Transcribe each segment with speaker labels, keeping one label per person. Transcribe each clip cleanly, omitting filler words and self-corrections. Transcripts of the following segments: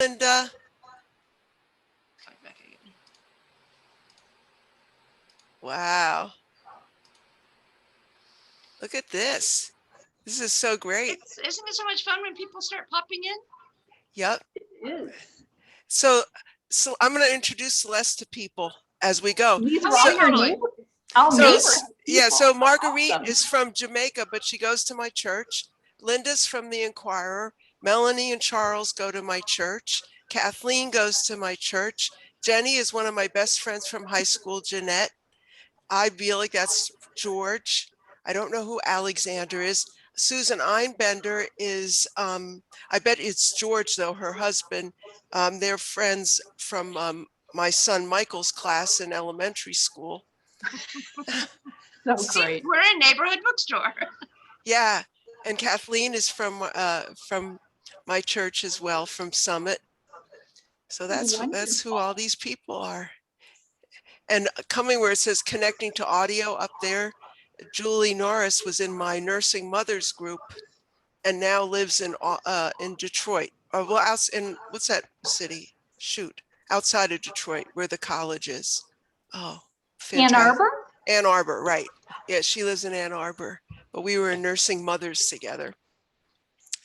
Speaker 1: Linda. Wow. Look at this. This is so great.
Speaker 2: Isn't it so much fun when people start popping in?
Speaker 1: Yep.
Speaker 3: It is.
Speaker 1: So I'm going to introduce Celeste to people as we go.
Speaker 3: These are
Speaker 2: Oh,
Speaker 3: all
Speaker 2: yeah,
Speaker 3: your
Speaker 2: totally.
Speaker 3: neighbors. Oh,
Speaker 1: So,
Speaker 3: neighbors.
Speaker 1: yeah, so Marguerite
Speaker 3: Awesome.
Speaker 1: is from Jamaica, but she goes to my church. Linda's from the Inquirer. Melanie and Charles go to my church. Kathleen goes to my church. Jenny is one of my best friends from high school, Jeanette. I feel like that's George. I don't know who Alexander is. Susan Einbender is, I bet it's George though, her husband. They're friends from my son Michael's class in elementary school.
Speaker 3: So
Speaker 2: See,
Speaker 3: great.
Speaker 2: we're a neighborhood bookstore.
Speaker 1: Yeah, and Kathleen is from my church as well, from Summit. So that's who all these people are. And coming where it says connecting to audio up there, Julie Norris was in my nursing mothers group, and now lives in Detroit. Or well, out in what's that city? Shoot, outside of Detroit, where the college is. Oh, fantastic.
Speaker 3: Ann Arbor?
Speaker 1: Ann Arbor, right? Yeah, she lives in Ann Arbor. But we were in nursing mothers together,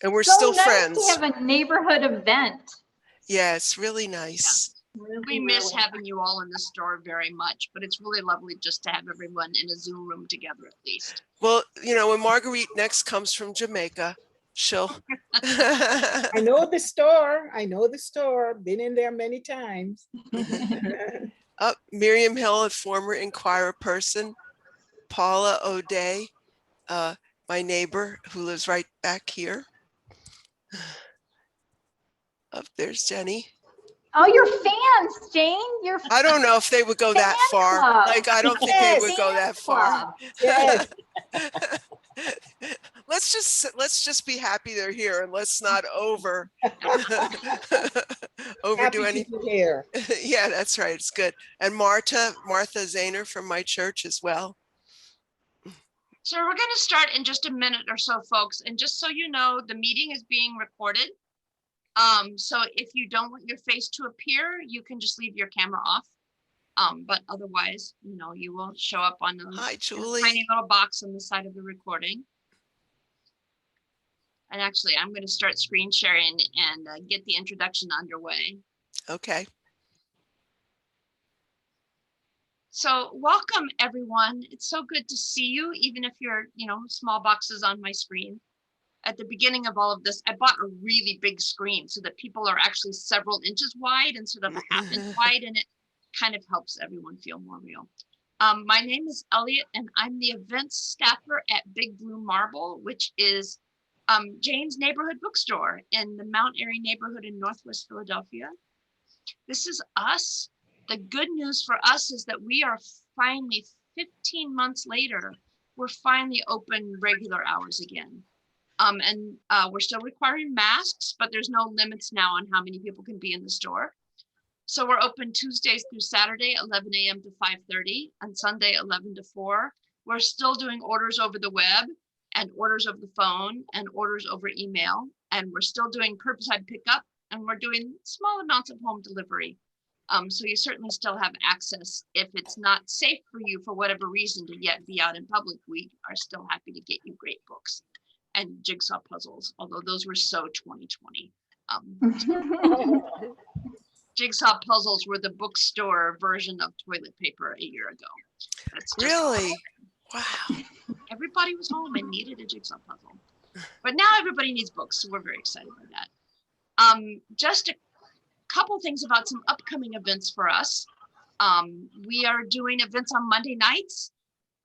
Speaker 1: and we're still
Speaker 3: nice
Speaker 1: friends.
Speaker 3: To have a neighborhood event.
Speaker 1: Yeah, it's really nice.
Speaker 3: Really,
Speaker 2: We miss
Speaker 3: really
Speaker 2: having you all in the store very much, but it's really lovely just to have everyone in a Zoom room together at least.
Speaker 1: Well, you know, when Marguerite next comes from Jamaica, she'll.
Speaker 4: I know the store. I know the store. Been in there many times.
Speaker 1: Miriam Hill, a former Inquirer person. Paula O'Day, my neighbor who lives right back here. Up there's Jenny.
Speaker 3: Oh, you're fans, Jane. You're.
Speaker 1: I don't know if they would go that far.
Speaker 3: club.
Speaker 1: Like, I don't think they would go that far.
Speaker 4: Yes.
Speaker 1: Let's just be happy they're here, and let's not overdo
Speaker 4: Happy
Speaker 1: anything.
Speaker 4: to be here.
Speaker 1: Yeah, that's right. It's good. And Martha Zahner from my church as well.
Speaker 2: So we're going to start in just a minute or so, folks. And just so you know, the meeting is being recorded. So if you don't want your face to appear, you can just leave your camera off. But otherwise, you know, you will show up on a
Speaker 1: Hi, Julie.
Speaker 2: tiny little box on the side of the recording. And actually, I'm going to start screen sharing and get the introduction underway.
Speaker 1: Okay.
Speaker 2: So welcome, everyone. It's so good to see you, even if you're, you know, small boxes on my screen. At the beginning of all of this, I bought a really big screen so that people are actually several inches wide instead of a half inch wide, and it kind of helps everyone feel more real. My name is Elliot, and I'm the events staffer at Big Blue Marble, which is Jane's neighborhood bookstore in the Mount Airy neighborhood in Northwest Philadelphia. This is us. The good news for us is that we are finally, 15 months later, we're finally open regular hours again. And we're still requiring masks, but there's no limits now on how many people can be in the store. So we're open Tuesdays through Saturday, 11 a.m. to 5:30, and Sunday, 11 to 4. We're still doing orders over the web and orders over the phone and orders over email. And we're still doing curbside pickup, and we're doing small amounts of home delivery. So you certainly still have access. If it's not safe for you for whatever reason to yet be out in public, we are still happy to get you great books and jigsaw puzzles, although those were so 2020. Jigsaw puzzles were the bookstore version of toilet paper a year ago. That's just
Speaker 1: Really? Wow.
Speaker 2: Everybody was home and needed a jigsaw puzzle. But now everybody needs books, so we're very excited by that. Just a couple things about some upcoming events for us. We are doing events on Monday nights.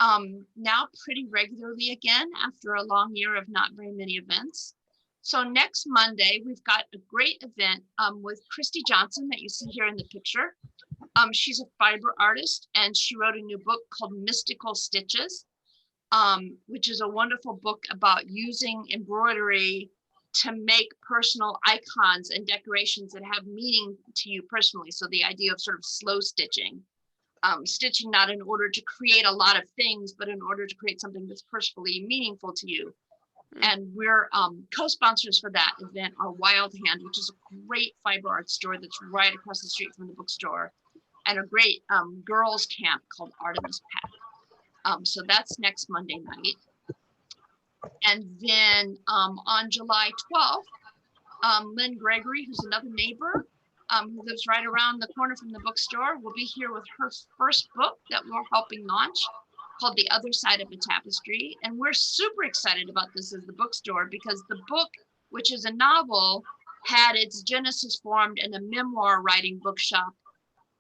Speaker 2: Now pretty regularly again after a long year of not very many events. So next Monday, we've got a great event with Christy Johnson that you see here in the picture. She's a fiber artist, and she wrote a new book called Mystical Stitches, which is a wonderful book about using embroidery to make personal icons and decorations that have meaning to you personally. So the idea of sort of slow stitching. Stitching not in order to create a lot of things, but in order to create something that's personally meaningful to you. And we're co-sponsors for that event are Wild Hand, which is a great fiber art store that's right across the street from the bookstore, and a great girls camp called Artemis Pack. So that's next Monday night. And then on July 12th, Lynn Gregory, who's another neighbor who lives right around the corner from the bookstore, will be here with her first book that we're helping launch, called The Other Side of a Tapestry. And we're super excited about this as the bookstore, because the book, which is a novel, had its genesis formed in a memoir writing workshop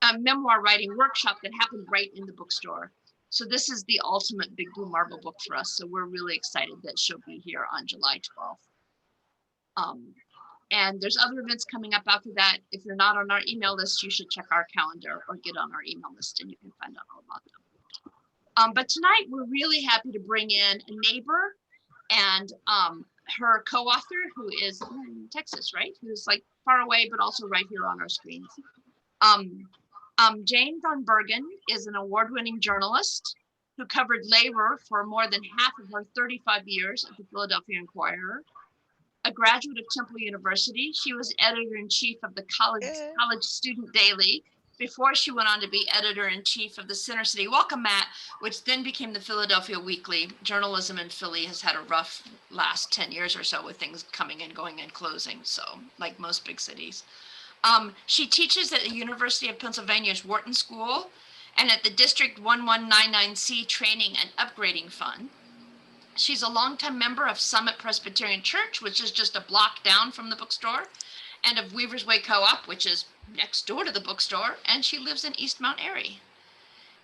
Speaker 2: that happened right in the bookstore. So this is the ultimate Big Blue Marble book for us. So we're really excited that she'll be here on July 12th. And there's other events coming up after that. If you're not on our email list, you should check our calendar or get on our email list and you can find out all about them. But tonight we're really happy to bring in a neighbor and her co-author, who is in Texas, right? Who's like far away, but also right here on our screens. Jane von Bergen is an award-winning journalist who covered labor for more than half of her 35 years at the Philadelphia Inquirer. A graduate of Temple University, she was editor-in-chief of the College Student Daily before she went on to be editor-in-chief of the Center City Welcome Mat, which then became the Philadelphia Weekly. Journalism in Philly has had a rough last 10 years or so with things coming and going and closing, so like most big cities. She teaches at the University of Pennsylvania's Wharton School and at the District 1199C Training and Upgrading Fund. She's a longtime member of Summit Presbyterian Church, which is just a block down from the bookstore, and of Weaver's Way Co-op, which is next door to the bookstore, and she lives in East Mount Airy.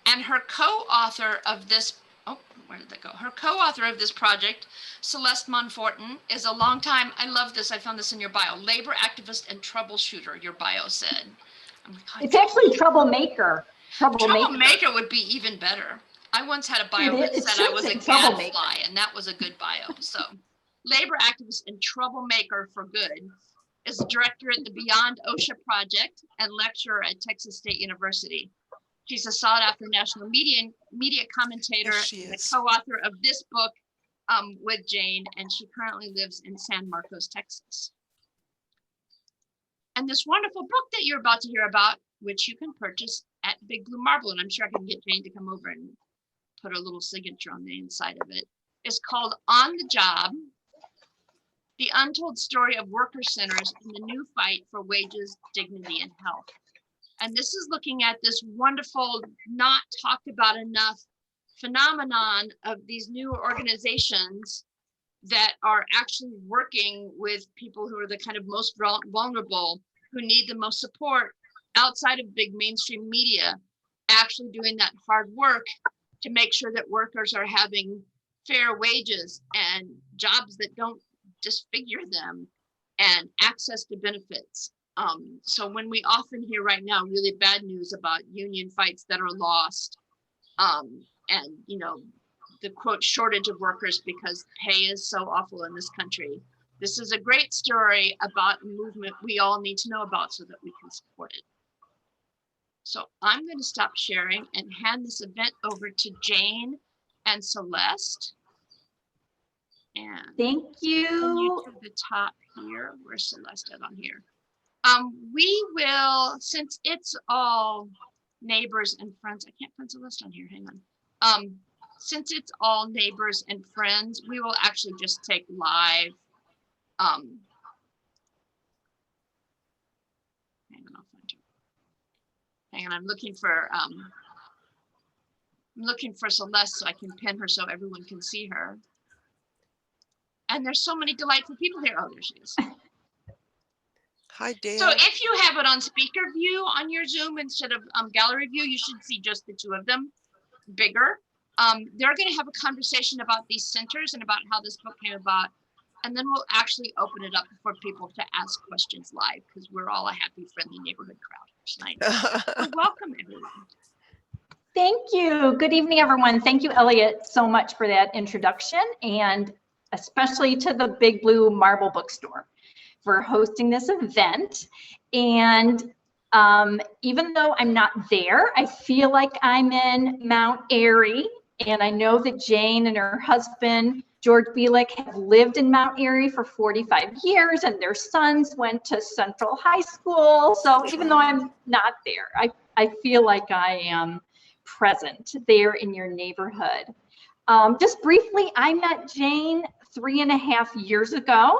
Speaker 2: And her co-author of this, where did that go? Her co-author of this project, Celeste Monforton, is a longtime, I love this, I found this in your bio, labor activist and troubleshooter, your bio said. I'm like,
Speaker 3: It's actually troublemaker.
Speaker 2: Troublemaker would be even better. I once had a bio that said I was a gadfly, and that was a good bio. So, labor activist and troublemaker for good, is a director at the Beyond OSHA Project and lecturer at Texas State University. She's a sought-after national media commentator and a co-author of this book with Jane, and she currently lives in San Marcos, Texas. And this wonderful book that you're about to hear about, which you can purchase at Big Blue Marble, and I'm sure I can get Jane to come over and put a little signature on the inside of it, is called On the Job: The Untold Story of Worker Centers in the New Fight for Wages, Dignity, and Health. And this is looking at this wonderful, not talked about enough phenomenon of these new organizations that are actually working with people who are the kind of most vulnerable, who need the most support outside of big mainstream media, actually doing that hard work to make sure that workers are having fair wages and jobs that don't disfigure them and access to benefits. So when we often hear right now really bad news about union fights that are lost, and you know, the quote shortage of workers because pay is so awful in this country, this is a great story about a movement we all need to know about so that we can support it. So I'm going to stop sharing and hand this event over to Jane and Celeste. And
Speaker 3: thank you.
Speaker 2: To the top here, where's Celeste at on here? We will, since it's all neighbors and friends, I can't find Celeste on here, hang on. Since it's all neighbors and friends, we will actually just take live. Hang on, I'll find her. Hang on, I'm looking for Celeste so I can pin her so everyone can see her. And there's so many delightful people here. Oh, there she is.
Speaker 1: Hi, Dan.
Speaker 2: So if you have it on speaker view on your Zoom instead of gallery view, you should see just the two of them bigger. They're going to have a conversation about these centers and about how this book came about. And then we'll actually open it up for people to ask questions live, because we're all a happy, friendly neighborhood crowd here tonight. So welcome, everyone.
Speaker 3: Thank you. Good evening, everyone. Thank you, Elliot, so much for that introduction, and especially to the Big Blue Marble Bookstore for hosting this event. And even though I'm not there, I feel like I'm in Mount Airy, and I know that Jane and her husband George Bielik have lived in Mount Airy for 45 years, and their sons went to Central High School. So even though I'm not there, I feel like I am present there in your neighborhood. Just briefly, I met Jane 3.5 years ago.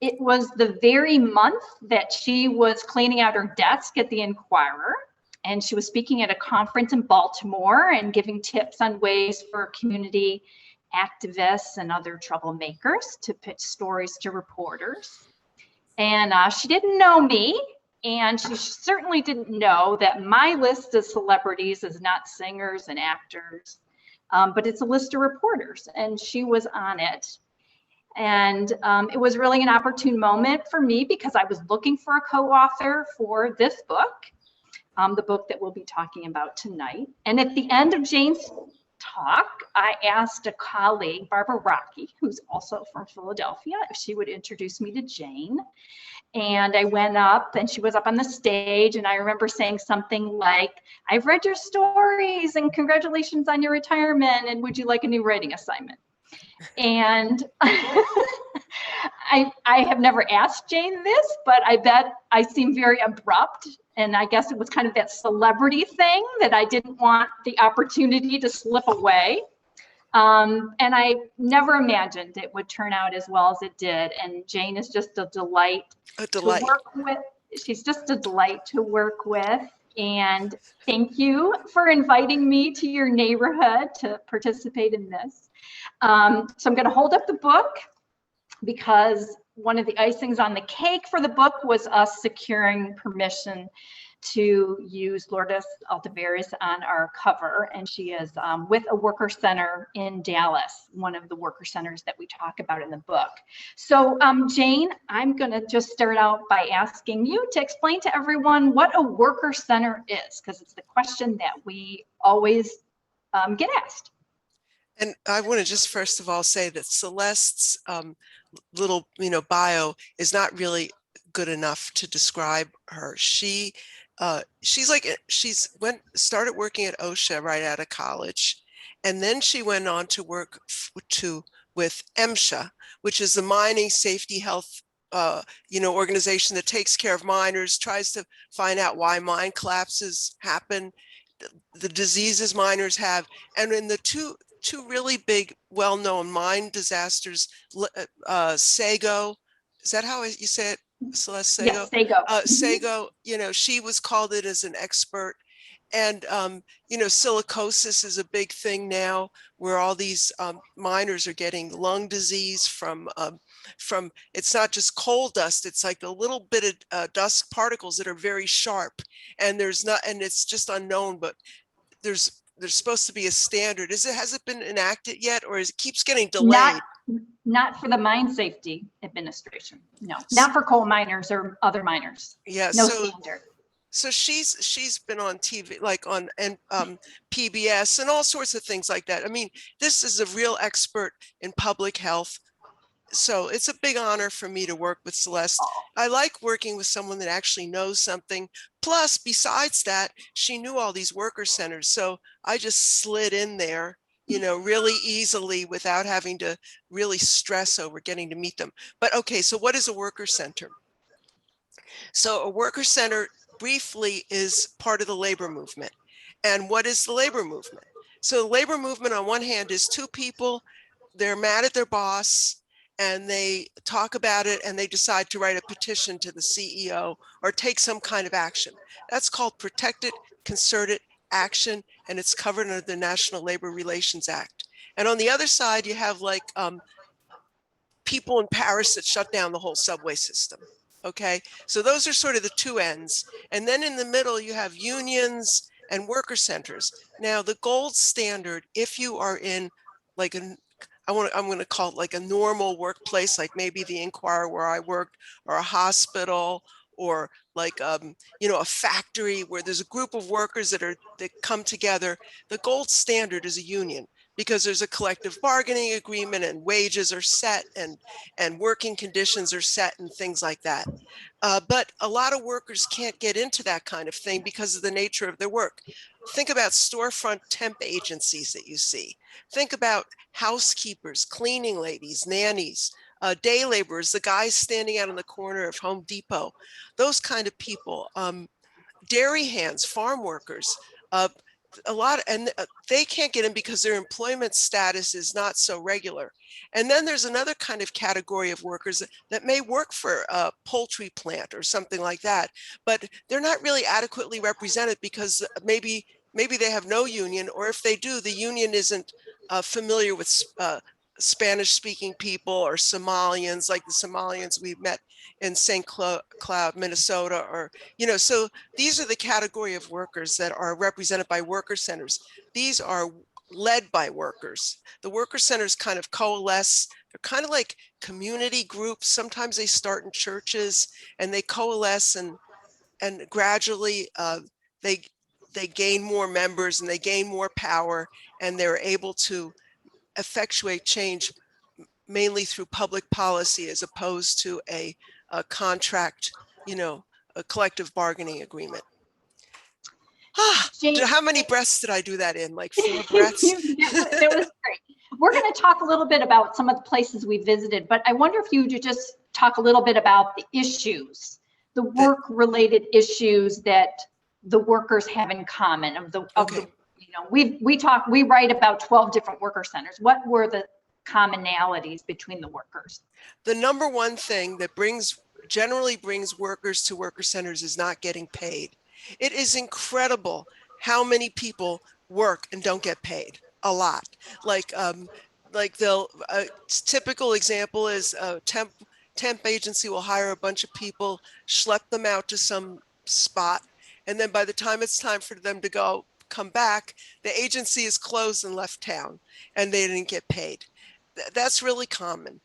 Speaker 3: It was the very month that she was cleaning out her desk at the Inquirer, and she was speaking at a conference in Baltimore and giving tips on ways for community activists and other troublemakers to pitch stories to reporters. And she didn't know me, and she certainly didn't know that my list of celebrities is not singers and actors, but it's a list of reporters, and she was on it. And it was really an opportune moment for me because I was looking for a co-author for this book, the book that we'll be talking about tonight. And at the end of Jane's talk, I asked a colleague, Barbara Rocky, who's also from Philadelphia, if she would introduce me to Jane. And I went up, and she was up on the stage, and I remember saying something like, "I've read your stories, and congratulations on your retirement, and would you like a new writing assignment?" And I have never asked Jane this, but I bet I seem very abrupt. And I guess it was kind of that celebrity thing that I didn't want the opportunity to slip away. And I never imagined it would turn out as well as it did. And Jane is just a delight to work with. She's just a delight to work with. And thank you for inviting me to your neighborhood to participate in this. So I'm going to hold up the book because one of the icings on the cake for the book was us securing permission to use Lourdes Altaveras on our cover. And she is with a worker center in Dallas, one of the worker centers that we talk about in the book. So Jane, I'm going to just start out by asking you to explain to everyone what a worker center is, because it's the question that we always get asked.
Speaker 1: And I want to just first of all say that Celeste's little, bio is not really good enough to describe her. She's started working at OSHA right out of college, and then she went on to work with MSHA, which is the Mining Safety Health organization that takes care of miners, tries to find out why mine collapses happen, the diseases miners have, and in the two really big, well-known mine disasters, Sago, is that how you say it, Celeste? Sago?
Speaker 3: Yes, Sago.
Speaker 1: Sago, she was called in as an expert. And, silicosis is a big thing now, where all these miners are getting lung disease from, it's not just coal dust, it's like a little bit of dust particles that are very sharp. And it's just unknown, but there's supposed to be a standard. Has it been enacted yet, or it keeps getting delayed?
Speaker 3: Not for the Mine Safety Administration. No, not for coal miners or other miners.
Speaker 1: Yeah,
Speaker 3: no standard.
Speaker 1: So she's been on TV, like on PBS and all sorts of things like that. I mean, this is a real expert in public health. So it's a big honor for me to work with Celeste. I like working with someone that actually knows something. Plus, besides that, she knew all these worker centers. So I just slid in there, really easily without having to really stress over getting to meet them. But okay, so what is a worker center? So a worker center briefly is part of the labor movement. And what is the labor movement? So the labor movement on one hand is two people, they're mad at their boss, and they talk about it and they decide to write a petition to the CEO or take some kind of action. That's called protected concerted action, and it's covered under the National Labor Relations Act. And on the other side, you have like people in Paris that shut down the whole subway system. Okay, so those are sort of the two ends. And then in the middle, you have unions and worker centers. Now, the gold standard, if you are in like I'm going to call it like a normal workplace, like maybe the Inquirer where I worked, or a hospital, or like a factory where there's a group of workers that come together. The gold standard is a union. because there's a collective bargaining agreement and wages are set and working conditions are set and things like that. But a lot of workers can't get into that kind of thing because of the nature of their work. Think about storefront temp agencies that you see. Think about housekeepers, cleaning ladies, nannies, day laborers, the guys standing out on the corner of Home Depot, those kind of people, dairy hands, farm workers, a lot, and they can't get in because their employment status is not so regular. And then there's another kind of category of workers that may work for a poultry plant or something like that, but they're not really adequately represented because maybe they have no union, or if they do, the union isn't familiar with Spanish-speaking people or Somalians, like the Somalians we met in St. Cloud, Minnesota, or, so these are the category of workers that are represented by worker centers. These are led by workers. The worker centers kind of coalesce. They're kind of like community groups. Sometimes they start in churches and they coalesce, and gradually they gain more members and they gain more power, and they're able to effectuate change mainly through public policy as opposed to a contract, a collective bargaining agreement.
Speaker 3: Jane,
Speaker 1: How many breaths did I do that in? Like 4 breaths?
Speaker 3: That was great. We're going to talk a little bit about some of the places we visited, but I wonder if you would just talk a little bit about the issues, the work-related issues that the workers have in common. We write about 12 different worker centers. What were the commonalities between the workers?
Speaker 1: The number one thing that generally brings workers to worker centers is not getting paid. It is incredible how many people work and don't get paid. A lot. Like a typical example is a temp agency will hire a bunch of people, schlep them out to some spot, and then by the time it's time for them to come back, the agency is closed and left town, and they didn't get paid. That's really common.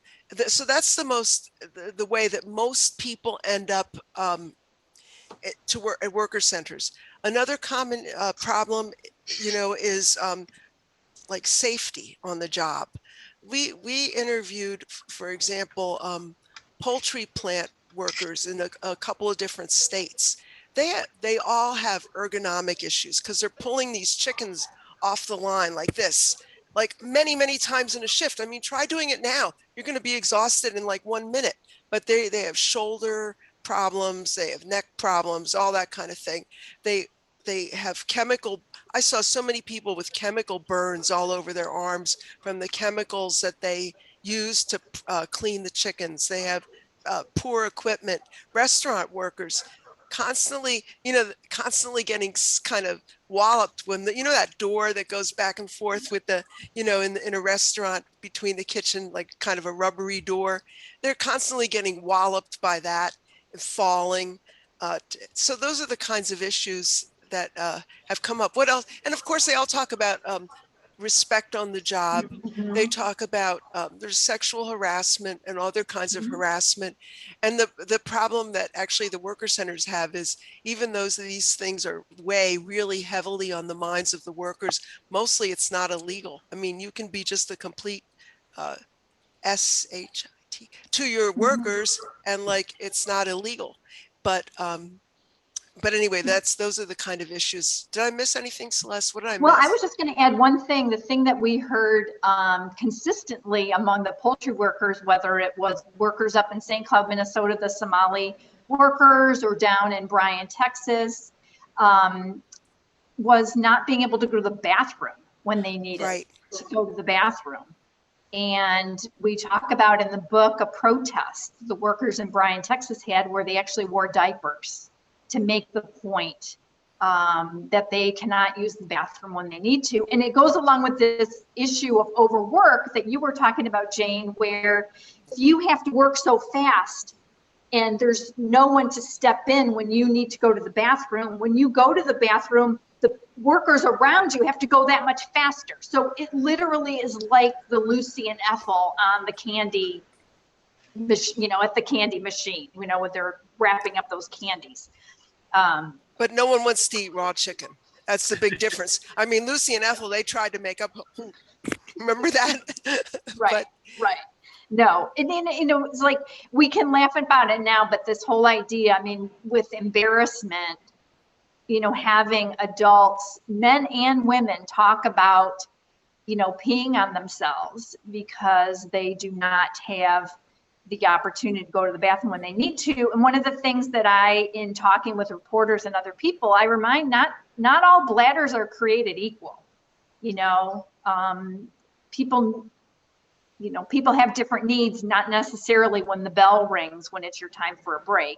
Speaker 1: So that's the way that most people end up to work at worker centers. Another common problem, is like safety on the job. We interviewed, for example, poultry plant workers in a couple of different states. They all have ergonomic issues because they're pulling these chickens off the line like this, like many, many times in a shift. I mean, try doing it now. You're going to be exhausted in like 1 minute, but they have shoulder problems, they have neck problems, all that kind of thing. They have I saw so many people with chemical burns all over their arms from the chemicals that they use to clean the chickens. They have poor equipment. Restaurant workers constantly getting kind of walloped when that door that goes back and forth with the, in a restaurant between the kitchen, like kind of a rubbery door. They're constantly getting walloped by that and falling. So those are the kinds of issues that have come up. What else? And of course, they all talk about respect on the job. They talk about there's sexual harassment and other kinds of harassment. And the problem that actually the worker centers have is, even though these things weigh really heavily on the minds of the workers, mostly it's not illegal. I mean, you can be just a complete SHIT to your workers, and like it's not illegal. But anyway, those are the kind of issues. Did I miss anything, Celeste? What did I miss?
Speaker 3: Well, I was just going to add one thing. The thing that we heard consistently among the poultry workers, whether it was workers up in St. Cloud, Minnesota, the Somali workers, or down in Bryan, Texas, was not being able to go to the bathroom when they needed to go to the bathroom. And we talk about in the book a protest the workers in Bryan, Texas had, where they actually wore diapers to make the point that they cannot use the bathroom when they need to. And it goes along with this issue of overwork that you were talking about, Jane, where you have to work so fast and there's no one to step in when you need to go to the bathroom. When you go to the bathroom, the workers around you have to go that much faster. So it literally is like the Lucy and Ethel on the candy, at the candy machine, when they're wrapping up those candies.
Speaker 1: But no one wants to eat raw chicken. That's the big difference. I mean, Lucy and Ethel, they tried to make up Remember that?
Speaker 3: Right,
Speaker 1: But
Speaker 3: right. No, and then, it's like we can laugh about it now, but this whole idea, I mean, with embarrassment, having adults, men and women, talk about, peeing on themselves because they do not have the opportunity to go to the bathroom when they need to. And one of the things that in talking with reporters and other people, I remind, not all bladders are created equal. People people have different needs, not necessarily when the bell rings, when it's your time for a break.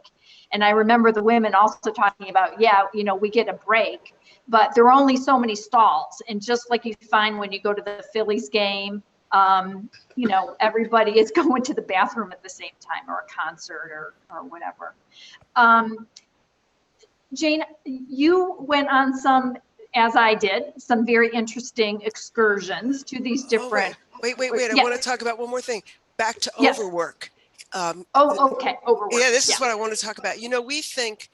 Speaker 3: And I remember the women also talking about, we get a break, but there are only so many stalls. And just like you find when you go to the Phillies game, everybody is going to the bathroom at the same time, or a concert or whatever. Jane, you went on as I did, some very interesting excursions to these different.
Speaker 1: Wait. I
Speaker 3: Yes.
Speaker 1: want to talk about one more thing. Back to
Speaker 3: Yes.
Speaker 1: overwork.
Speaker 3: Okay. Overwork.
Speaker 1: Yeah, this is what I want to talk about. We think,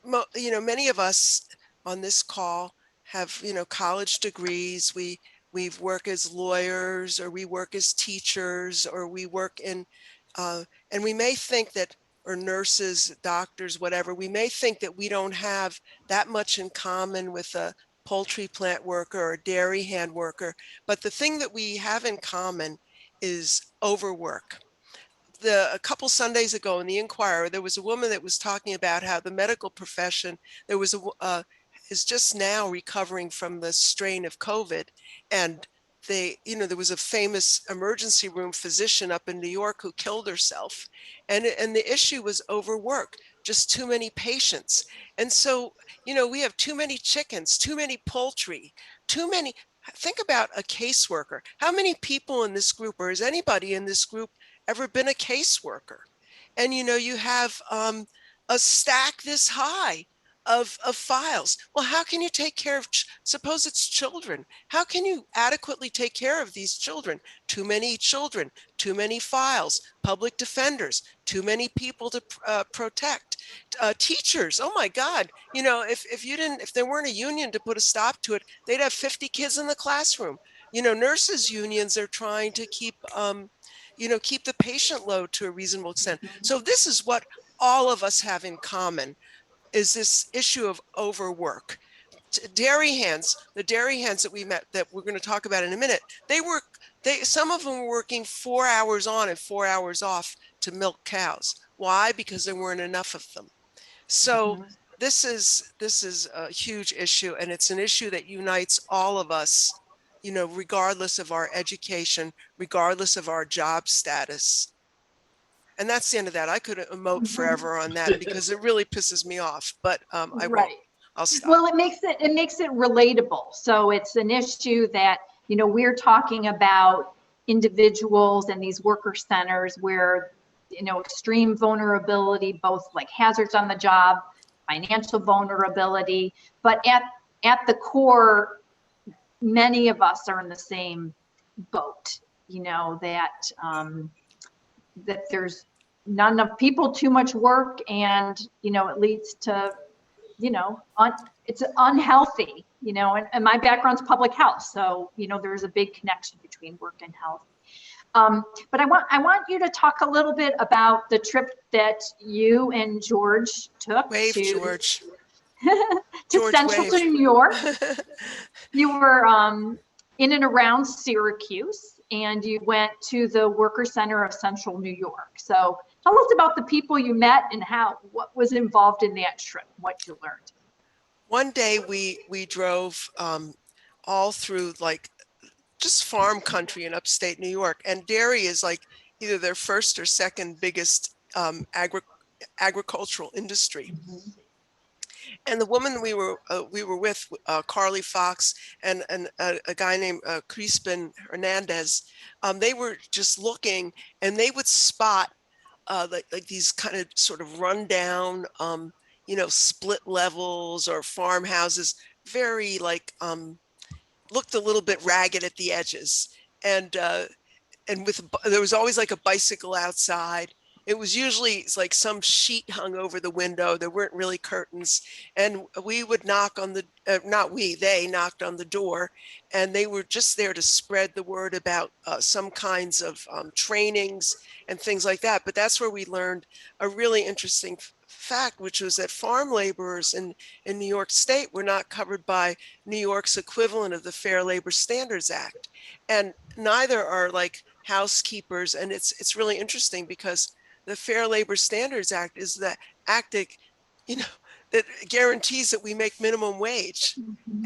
Speaker 1: many of us on this call have, college degrees. We work as lawyers, or we work as teachers, or we work in, and we may think that, or nurses, doctors, whatever, we may think that we don't have that much in common with a poultry plant worker or a dairy hand worker. But the thing that we have in common is overwork. A couple Sundays ago in the Inquirer, there was a woman that was talking about how the medical profession, is just now recovering from the strain of COVID. And there was a famous emergency room physician up in New York who killed herself. And the issue was overwork, just too many patients. And so, we have too many chickens, too many poultry, think about a caseworker. How many people in this group, or is anybody in this group ever been a caseworker? And you have a stack this high of files. Well, how can you take care of, suppose it's children, how can you adequately take care of these children? Too many children, too many files, public defenders, too many people to protect. Teachers, oh my God, if there weren't a union to put a stop to it, they'd have 50 kids in the classroom. Nurses unions are trying to keep keep the patient load to a reasonable extent. So this is what all of us have in common, is this issue of overwork. The dairy hands that we met, that we're going to talk about in a minute, some of them were working 4 hours on and 4 hours off to milk cows. Why? Because there weren't enough of them. So this is a huge issue, and it's an issue that unites all of us, regardless of our education, regardless of our job status. And that's the end of that. I could emote forever on that because it really pisses me off, but I won't.
Speaker 3: Right.
Speaker 1: I'll stop.
Speaker 3: Well, it makes it relatable. So it's an issue that, we're talking about individuals and these worker centers where, extreme vulnerability, both like hazards on the job, financial vulnerability, but at the core, many of us are in the same boat, that there's not enough people, too much work, and, it leads to, it's unhealthy, and my background's public health. So, there's a big connection between work and health. But I want you to talk a little bit about the trip that you and George took
Speaker 1: Wave,
Speaker 3: to
Speaker 1: George.
Speaker 3: to
Speaker 1: George
Speaker 3: Central
Speaker 1: wave.
Speaker 3: New York. You were in and around Syracuse, and you went to the Worker Center of Central New York. So tell us about the people you met and what was involved in that trip, what you learned.
Speaker 1: One day we drove all through just farm country in upstate New York, and dairy is like either their first or second biggest agricultural industry. And the woman we were with, Carly Fox, and a guy named Crispin Hernandez, they were just looking, and they would spot like these kind of sort of rundown, split levels or farmhouses, very looked a little bit ragged at the edges, and there was always like a bicycle outside. it was usually like some sheet hung over the window. There weren't really curtains. And we would knock on the, they knocked on the door, and they were just there to spread the word about some kinds of trainings and things like that. But that's where we learned a really interesting fact, which was that farm laborers in New York State were not covered by New York's equivalent of the Fair Labor Standards Act. And neither are like housekeepers. And it's really interesting because the Fair Labor Standards Act is the act that, you know, that guarantees that we make minimum wage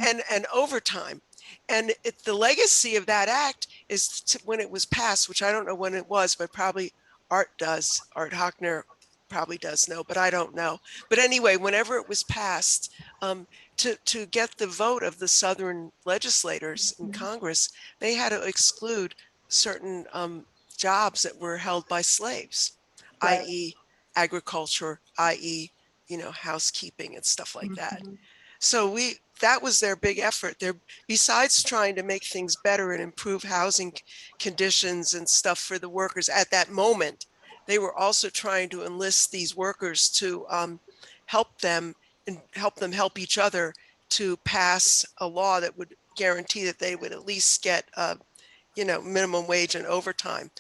Speaker 1: and overtime. And the legacy of that act is when it was passed, which I don't know when it was, but probably Art does. Art Hochner probably does know, but I don't know. But anyway, whenever it was passed, to get the vote of the Southern legislators in Congress, they had to exclude certain jobs that were held by slaves,
Speaker 3: Right.
Speaker 1: i.e. agriculture, i.e. housekeeping and stuff like that. So that was their big effort. Besides trying to make things better and improve housing conditions and stuff for the workers at that moment, they were also trying to enlist these workers to help them and help each other to pass a law that would guarantee that they would at least get minimum wage and overtime.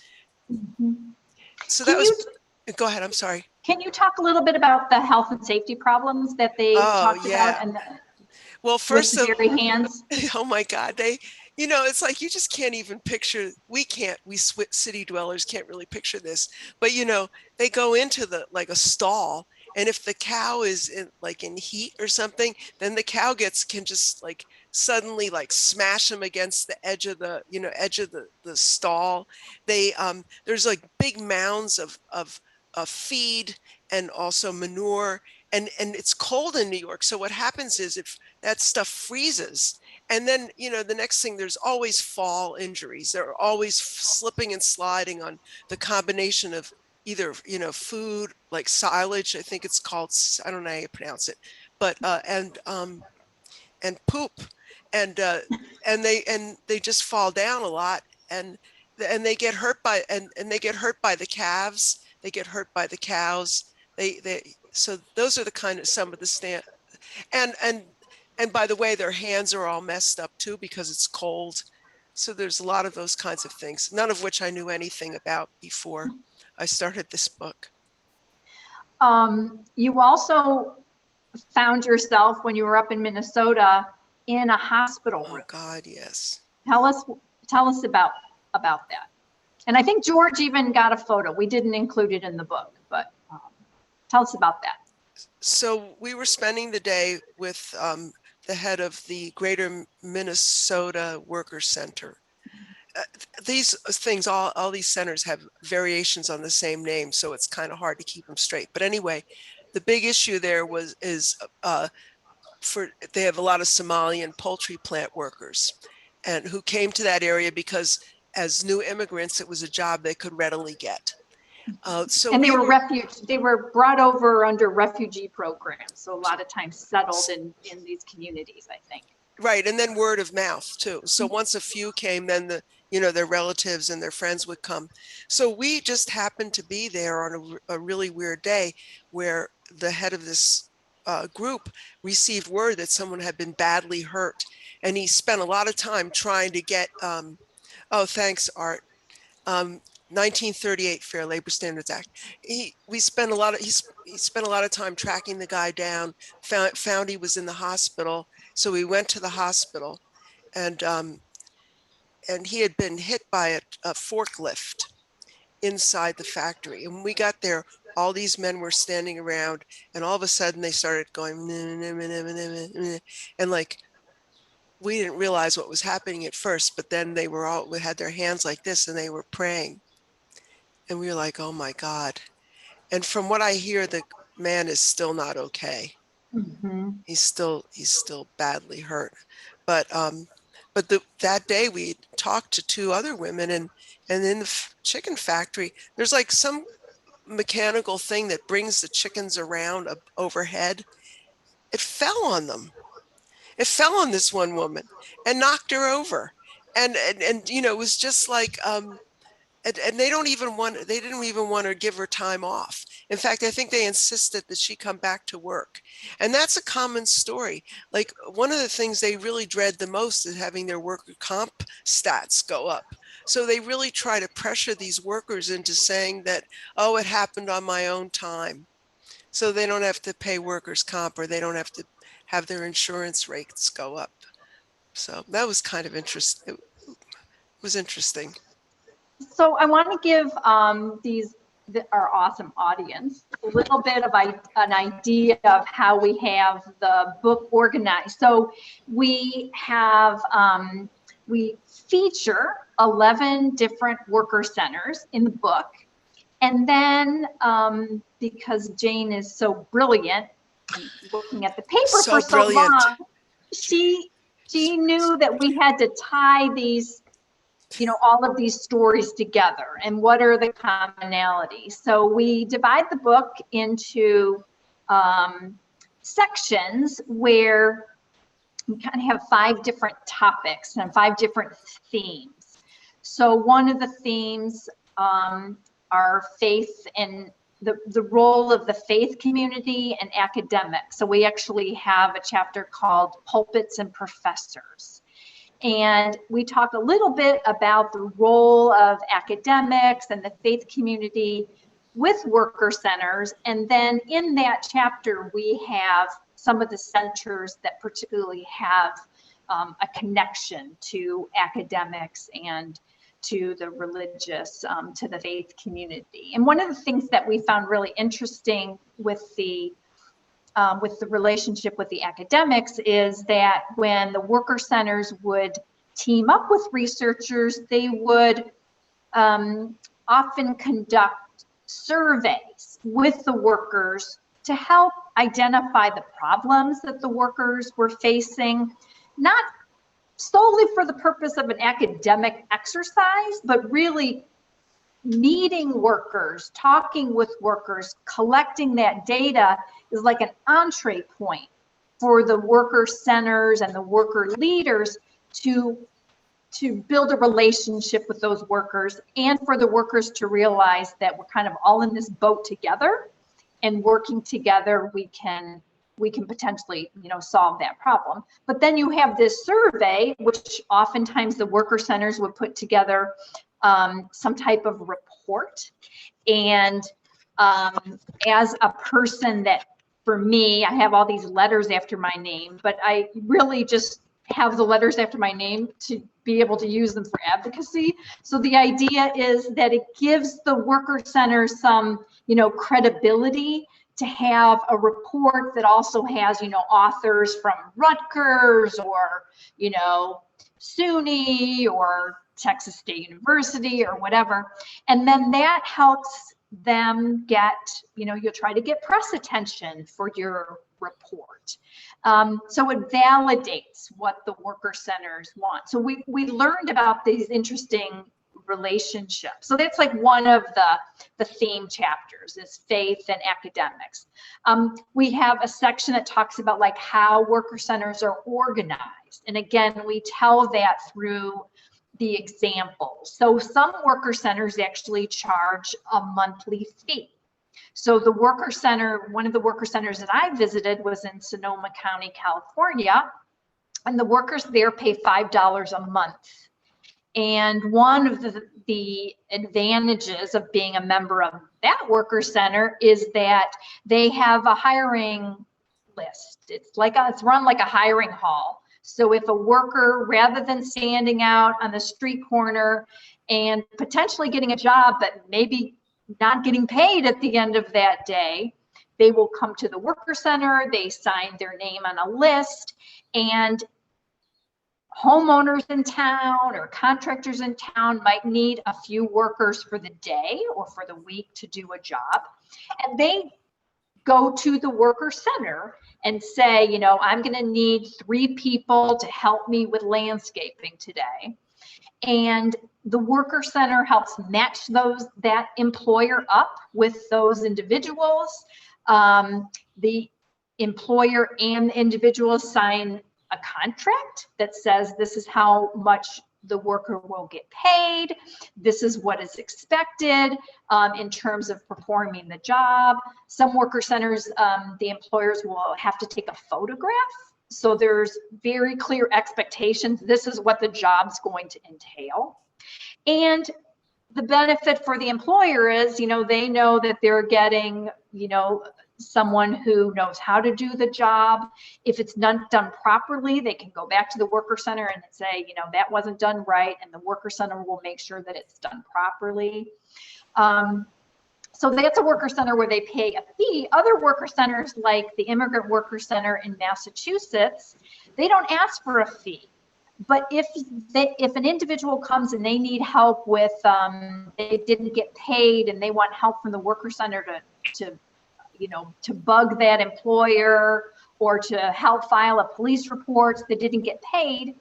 Speaker 1: So that was, go ahead, I'm sorry.
Speaker 3: Can you talk a little bit about the health and safety problems that they talked about? And
Speaker 1: well, first of
Speaker 3: all, hands.
Speaker 1: Oh my God, it's like you just can't even picture. We city dwellers can't really picture this, but they go into like a stall, and if the cow is in heat or something, then the cow can just like suddenly like smash them against the edge of the stall. There's like big mounds of feed and also manure, and it's cold in New York. So what happens is if that stuff freezes, and then the next thing, there's always fall injuries. They're always slipping and sliding on the combination of either food like silage, I think it's called, I don't know how you pronounce it, but and poop, and they just fall down a lot, and they get hurt by they get hurt by the calves, they get hurt by the cows. So those are the kind of some of the stand, and by the way, their hands are all messed up too because it's cold. So there's a lot of those kinds of things, none of which I knew anything about before I started this book.
Speaker 3: You also found yourself when you were up in Minnesota in a hospital room.
Speaker 1: Oh God, yes.
Speaker 3: Tell us about that. And I think George even got a photo. We didn't include it in the book, but tell us about that.
Speaker 1: So we were spending the day with the head of the Greater Minnesota Workers Center. These things, all these centers have variations on the same name, so it's kind of hard to keep them straight. But anyway, the big issue there is they have a lot of Somalian poultry plant workers, and who came to that area because as new immigrants, it was a job they could readily get. So
Speaker 3: and they were brought over under refugee programs, so a lot of times settled in these communities, I think.
Speaker 1: Right, and then word of mouth too. So once a few came, then their relatives and their friends would come. So we just happened to be there on a really weird day where the head of this group received word that someone had been badly hurt, and he spent a lot of time trying to get. Oh, thanks, Art. 1938 Fair Labor Standards Act. He spent a lot of time tracking the guy down. Found he was in the hospital, so we went to the hospital, and he had been hit by a forklift inside the factory. And when we got there, all these men were standing around, and all of a sudden they started going, and like we didn't realize what was happening at first, but then they had their hands like this, and they were praying. And we were like, oh my God. And from what I hear, the man is still not okay.
Speaker 3: Mm-hmm.
Speaker 1: He's still badly hurt. But that day we talked to two other women, and in the chicken factory, there's like some mechanical thing that brings the chickens around overhead. It fell on them. It fell on this one woman and knocked her over. And it was just like, and they didn't even want to give her time off. In fact, I think they insisted that she come back to work. And that's a common story. Like, one of the things they really dread the most is having their worker comp stats go up. So they really try to pressure these workers into saying that, oh, it happened on my own time. So they don't have to pay workers comp, or they don't have to have their insurance rates go up. So that was kind of interesting. It was interesting.
Speaker 3: So I want to give our awesome audience a little bit of an idea of how we have the book organized. So we have, we feature 11 different worker centers in the book. And then because Jane is so brilliant, looking at the paper for so long, she knew that we had to tie these, you know, all of these stories together and what are the commonalities. So we divide the book into sections where we kind of have 5 different topics and 5 different themes. So one of the themes are faith and the role of the faith community and academics. So we actually have a chapter called Pulpits and Professors. And we talk a little bit about the role of academics and the faith community with worker centers. And then in that chapter, we have some of the centers that particularly have a connection to academics and to the religious, to the faith community. And one of the things that we found really interesting with the relationship with the academics is that when the worker centers would team up with researchers, they would often conduct surveys with the workers to help identify the problems that the workers were facing, not solely for the purpose of an academic exercise, but really meeting workers, talking with workers, collecting that data is like an entree point for the worker centers and the worker leaders to build a relationship with those workers, and for the workers to realize that we're kind of all in this boat together, and working together we can potentially, you know, solve that problem. But then you have this survey, which oftentimes the worker centers would put together some type of report. And as a person that, for me, I have all these letters after my name, but I really just have the letters after my name to be able to use them for advocacy. So the idea is that it gives the worker center some, you know, credibility to have a report that also has, you know, authors from Rutgers or, you know, SUNY or Texas State University or whatever. And then that helps them get, you know, you'll try to get press attention for your report. So it validates what the worker centers want. So we learned about these interesting relationships. So that's like one of the theme chapters is faith and academics. We have a section that talks about like how worker centers are organized. And again, we tell that through the examples. So some worker centers actually charge a monthly fee. So the worker center, one of the worker centers that I visited was in Sonoma County, California, and the workers there pay $5 a month. And one of the advantages of being a member of that worker center is that they have a hiring list. It's run like a hiring hall. So if a worker, rather than standing out on the street corner and potentially getting a job, but maybe not getting paid at the end of that day, they will come to the worker center, they sign their name on a list, and homeowners in town or contractors in town might need a few workers for the day or for the week to do a job. And they go to the worker center and say, you know, I'm going to need 3 people to help me with landscaping today. And the worker center helps match that employer up with those individuals. The employer and the individual sign a contract that says this is how much the worker will get paid. This is what is expected in terms of performing the job. Some worker centers, the employers will have to take a photograph. So there's very clear expectations. This is what the job's going to entail. And the benefit for the employer is, they know that they're getting, someone who knows how to do the job. If it's not done properly, they can go back to the worker center and say, that wasn't done right, and the worker center will make sure that it's done properly. So that's a worker center where they pay a fee. Other worker centers, like the Immigrant Worker Center in Massachusetts, they don't ask for a fee. But if an individual comes and they need help with, they didn't get paid and they want help from the worker center to bug that employer or to help file a police report that didn't get paid,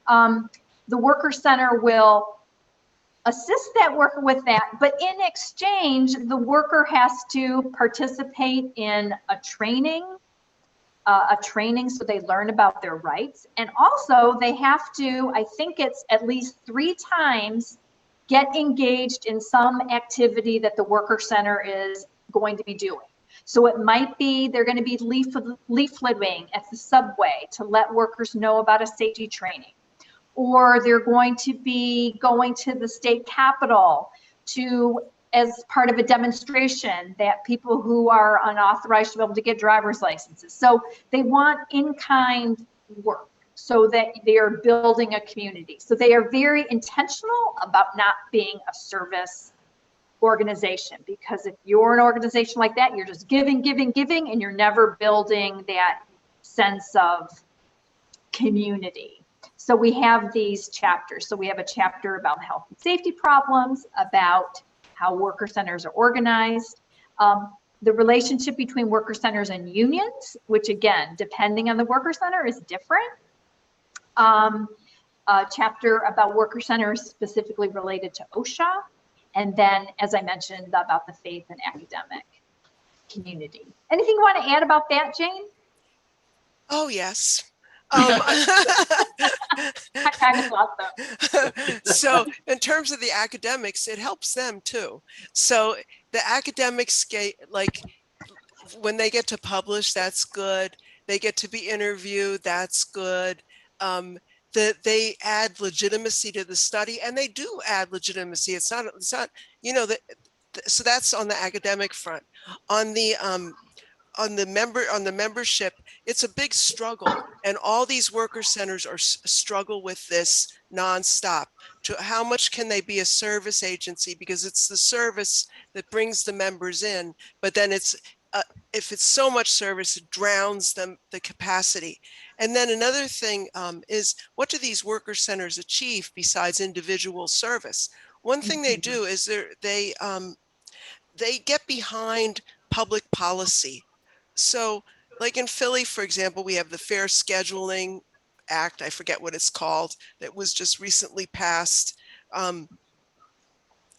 Speaker 3: the worker center will assist that worker with that. But in exchange, the worker has to participate in a training so they learn about their rights. And also they have to, I think it's at least 3 times, get engaged in some activity that the worker center is going to be doing. So it might be they're going to be leafleting at the subway to let workers know about a safety training. Or they're going to be going to the state capitol as part of a demonstration that people who are unauthorized to be able to get driver's licenses. So they want in-kind work so that they are building a community. So they are very intentional about not being a service organization, because if you're an organization like that, you're just giving, and you're never building that sense of community. So we have these chapters. So we have a chapter about health and safety problems, about how worker centers are organized, the relationship between worker centers and unions, which again, depending on the worker center, is different. A chapter about worker centers specifically related to OSHA. And then, as I mentioned, about the faith and academic community. Anything you want to add about that, Jane?
Speaker 1: Oh, yes.
Speaker 3: I kind of thought so.
Speaker 1: So in terms of the academics, it helps them too. So the academics get, like, when they get to publish, that's good. They get to be interviewed, that's good. They add legitimacy to the study, and they do add legitimacy. It's not, so that's on the academic front. On the membership, it's a big struggle, and all these worker centers struggle with this nonstop. To how much can they be a service agency, because it's the service that brings the members in, but then it's if it's so much service, it drowns the capacity. And then another thing is, what do these worker centers achieve besides individual service? One thing they do is they get behind public policy. So like in Philly, for example, we have the Fair Scheduling Act, I forget what it's called, that was just recently passed.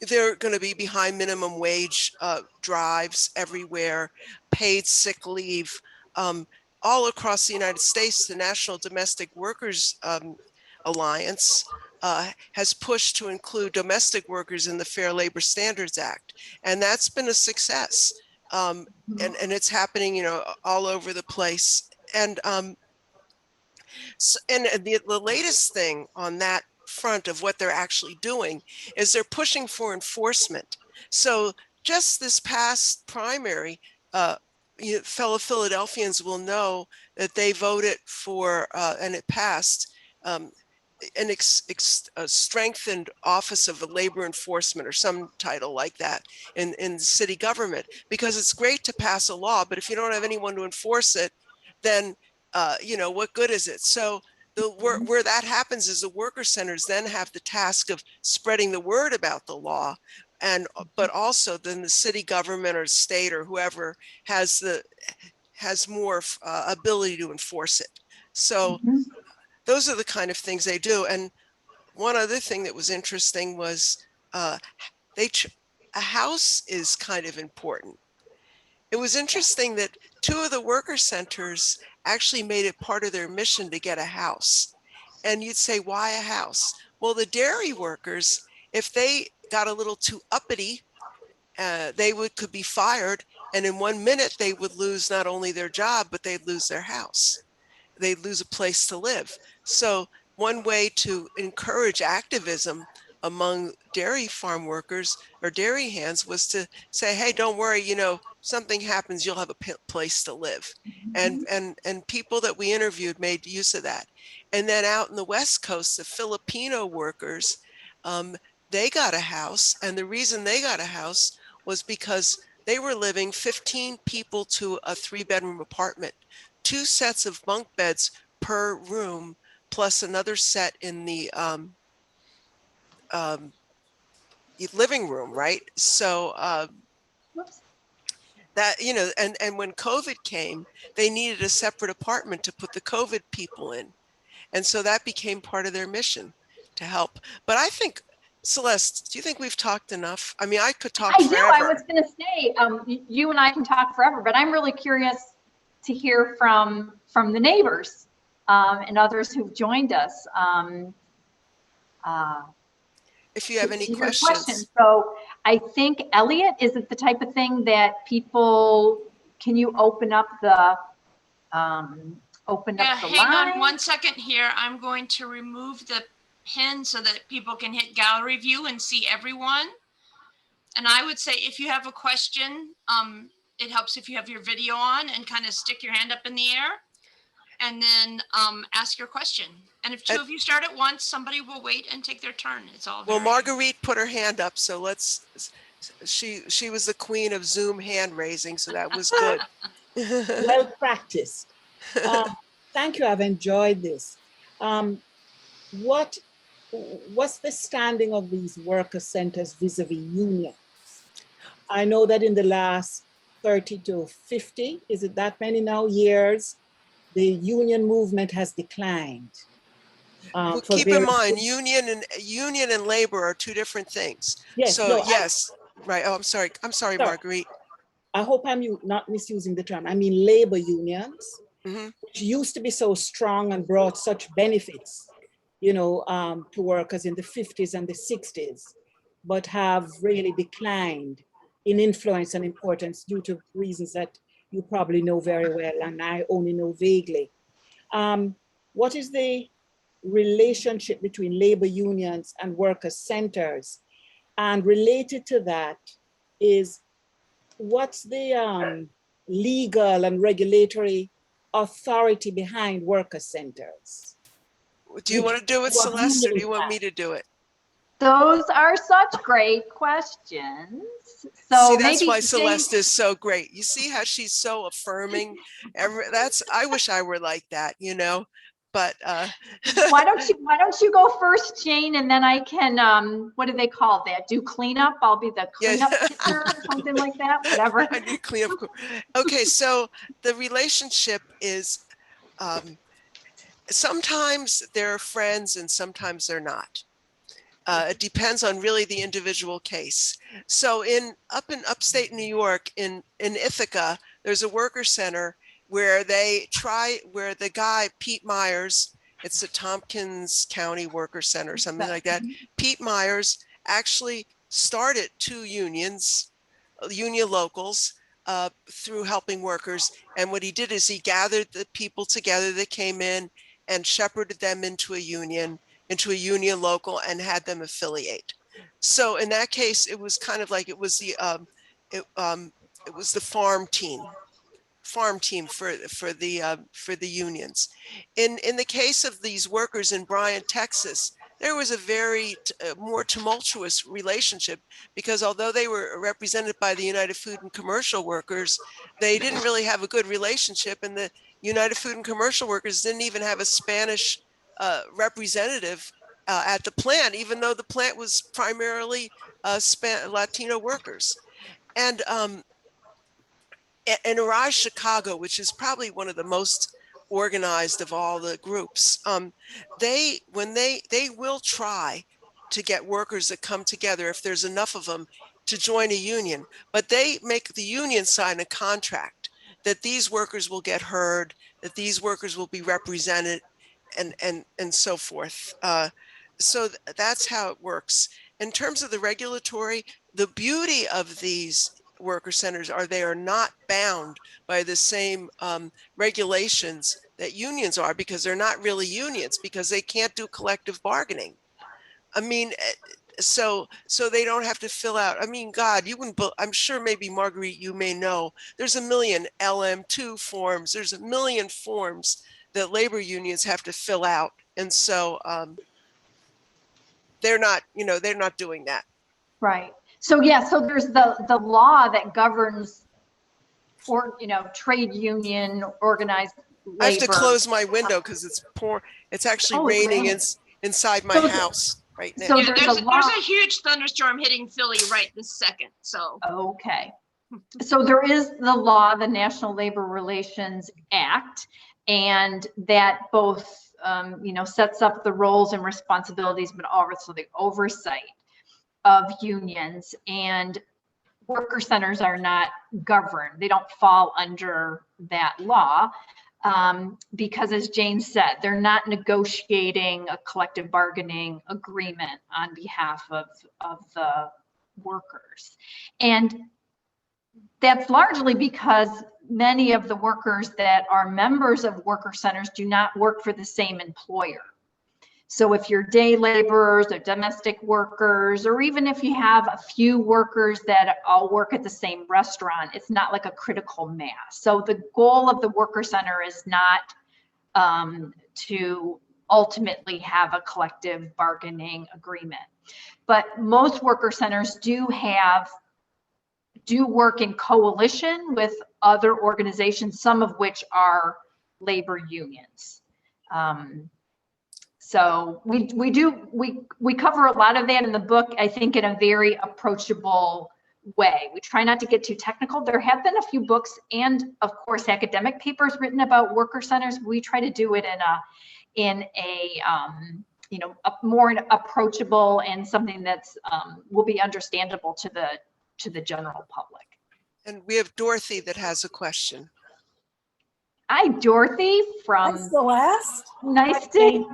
Speaker 1: They're going to be behind minimum wage drives everywhere, paid sick leave, all across the United States. The National Domestic Workers Alliance has pushed to include domestic workers in the Fair Labor Standards Act, and that's been a success. And it's happening, all over the place. And the latest thing on that front of what they're actually doing is they're pushing for enforcement. So just this past primary, fellow Philadelphians will know that they voted for, and it passed, a strengthened office of labor enforcement, or some title like that in city government, because it's great to pass a law, but if you don't have anyone to enforce it, then what good is it? So where that happens is the worker centers then have the task of spreading the word about the law, but also then the city government or state or whoever has more ability to enforce it. So those are the kind of things they do. And one other thing that was interesting was a house is kind of important. It was interesting that 2 of the worker centers actually made it part of their mission to get a house. And you'd say, why a house? Well, the dairy workers, if they got a little too uppity, could be fired. And in 1 minute, they would lose not only their job, but they'd lose their house. They'd lose a place to live. So one way to encourage activism among dairy farm workers or dairy hands was to say, hey, don't worry, something happens, you'll have a place to live. And people that we interviewed made use of that. And then out in the West Coast, the Filipino workers, they got a house. And the reason they got a house was because they were living 15 people to a 3-bedroom apartment, 2 sets of bunk beds per room, plus another set in the living room, right? So that, and when COVID came, they needed a separate apartment to put the COVID people in. And so that became part of their mission to help. But I think, Celeste, do you think we've talked enough? I mean, I could talk forever.
Speaker 3: I was going to say, you and I can talk forever, but I'm really curious to hear from the neighbors and others who've joined us.
Speaker 1: If you have any questions.
Speaker 3: So I think, Elliot, is it the type of thing that can you open up the
Speaker 2: hang
Speaker 3: line?
Speaker 2: on 1 second here. I'm going to remove the pin so that people can hit gallery view and see everyone. And I would say if you have a question, it helps if you have your video on and kind of stick your hand up in the air and then ask your question. And if 2 of you start at once, somebody will wait and take their turn. It's all
Speaker 1: well, Marguerite put her hand up, so she was the queen of Zoom hand raising, so that was good.
Speaker 4: Well practiced. Thank you. I've enjoyed this. What's the standing of these worker centers vis-a-vis unions? I know that in the last 30 to 50, is it that many now, years, the union movement has declined.
Speaker 1: Well, keep in mind, union and labor are 2 different things.
Speaker 4: Yes.
Speaker 1: So no, yes, right. Oh, I'm sorry, Marguerite.
Speaker 4: I hope I'm not misusing the term. I mean, labor unions, which used to be so strong and brought such benefits, to workers in the 50s and the 60s, but have really declined in influence and importance due to reasons that you probably know very well, and I only know vaguely. What is the relationship between labor unions and worker centers? And related to that is, what's the legal and regulatory authority behind worker centers?
Speaker 1: Do you want to do it, Celeste, or do you want me to do it?
Speaker 3: Those are such great questions. So
Speaker 1: see, that's why Celeste is so great. You see how she's so affirming. I wish I were like that, But
Speaker 3: why don't you go first, Jane, and then I can what do they call that? Do cleanup? I'll be the cleanup pitcher or something like that. Whatever.
Speaker 1: I need cleanup. Okay, so the relationship is sometimes they're friends and sometimes they're not. It depends on really the individual case. So up in upstate New York, in Ithaca, there's a worker center where the guy, Pete Myers, it's the Tompkins County Worker Center, something like that. Pete Myers actually started 2 union locals through helping workers. And what he did is he gathered the people together that came in and shepherded them into a union local and had them affiliate. So in that case, it was kind of like it was the farm team for the unions. In the case of these workers in Bryan, Texas, there was a very more tumultuous relationship, because although they were represented by the United Food and Commercial Workers, they didn't really have a good relationship, and the United Food and Commercial Workers didn't even have a Spanish representative at the plant, even though the plant was primarily Latino workers. And in Arise Chicago, which is probably one of the most organized of all the groups, they will try to get workers that come together, if there's enough of them, to join a union, but they make the union sign a contract that these workers will get heard, that these workers will be represented, and so forth. So that's how it works. In terms of the regulatory, the beauty of these worker centers are they are not bound by the same regulations that unions are, because they're not really unions, because they can't do collective bargaining. I mean, so they don't have to fill out. I mean, God, you wouldn't. I'm sure maybe Marguerite, you may know. There's a million LM2 forms. There's a million forms that labor unions have to fill out, and so they're not. They're not doing that.
Speaker 3: Right. So yeah. So there's the law that governs, or trade union organized labor.
Speaker 1: I have to close my window because it's poor. It's actually raining inside my house right now.
Speaker 3: So
Speaker 2: yeah, there's a huge thunderstorm hitting Philly right this second. So
Speaker 3: okay. So there is the law, the National Labor Relations Act, and that both sets up the roles and responsibilities, but also the oversight of unions. And worker centers are not governed. They don't fall under that law. Because as Jane said, they're not negotiating a collective bargaining agreement on behalf of the workers. And that's largely because many of the workers that are members of worker centers do not work for the same employer. So if you're day laborers or domestic workers, or even if you have a few workers that all work at the same restaurant, it's not like a critical mass. So the goal of the worker center is not to ultimately have a collective bargaining agreement. But most worker centers do work in coalition with other organizations, some of which are labor unions. So we cover a lot of that in the book, I think, in a very approachable way. We try not to get too technical. There have been a few books and, of course, academic papers written about worker centers. We try to do it in a more approachable and something that's will be understandable to the general public.
Speaker 1: And we have Dorothy that has a question.
Speaker 3: Hi, Dorothy from
Speaker 5: Celeste.
Speaker 3: Nice to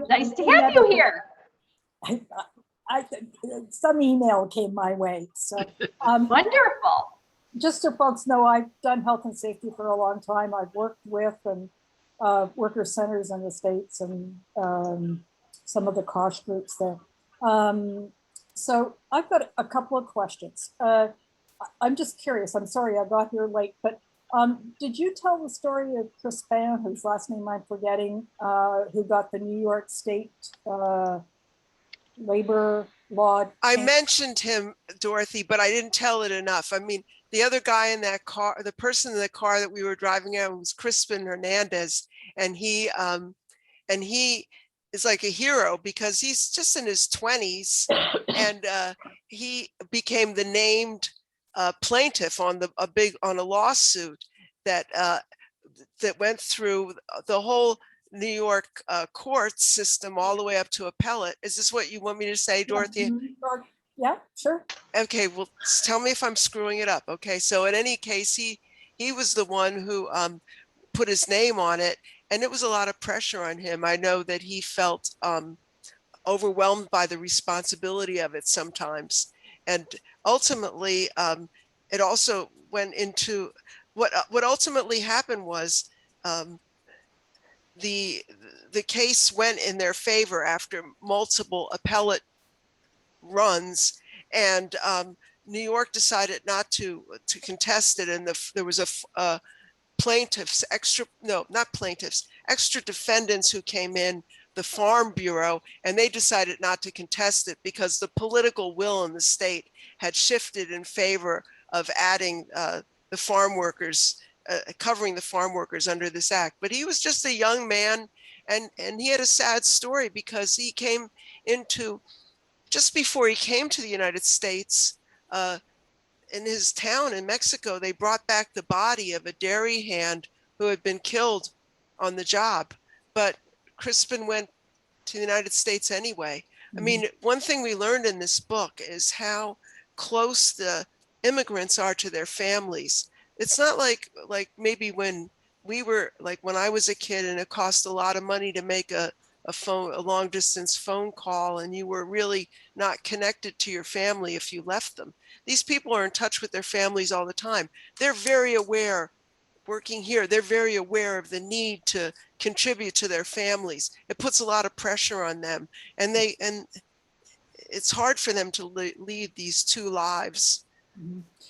Speaker 3: have you here.
Speaker 5: Some email came my way. So
Speaker 3: wonderful.
Speaker 5: Just so folks know, I've done health and safety for a long time. I've worked with worker centers in the States and some of the cost groups there. So I've got a couple of questions. I'm just curious. I'm sorry I got here late, but did you tell the story of Crispin, whose last name I'm forgetting, who got the New York State labor law?
Speaker 1: I mentioned him, Dorothy, but I didn't tell it enough. I mean, the other guy in that car, the person in the car that we were driving out was Crispin Hernandez, and he is like a hero because he's just in his 20s, and he became the named plaintiff on a lawsuit that went through the whole New York court system all the way up to appellate. Is this what you want me to say, Dorothy?
Speaker 5: Yeah, sure.
Speaker 1: Okay, well, tell me if I'm screwing it up. Okay, so in any case, he was the one who put his name on it, and it was a lot of pressure on him. I know that he felt overwhelmed by the responsibility of it sometimes. And ultimately, it also went into what ultimately happened was the case went in their favor after multiple appellate runs, and New York decided not to contest it, and there was a extra defendants who came in, the Farm Bureau, and they decided not to contest it because the political will in the state had shifted in favor of adding the farm workers, covering the farm workers under this act. But he was just a young man, and he had a sad story because he came into, just before he came to the United States, in his town in Mexico, they brought back the body of a dairy hand who had been killed on the job. But Crispin went to the United States anyway. I mean, one thing we learned in this book is how close the immigrants are to their families. It's not like maybe when we were, like when I was a kid and it cost a lot of money to make a a long distance phone call, and you were really not connected to your family if you left them. These people are in touch with their families all the time. They're very aware, working here, they're very aware of the need to contribute to their families. It puts a lot of pressure on them, and it's hard for them to lead these two lives.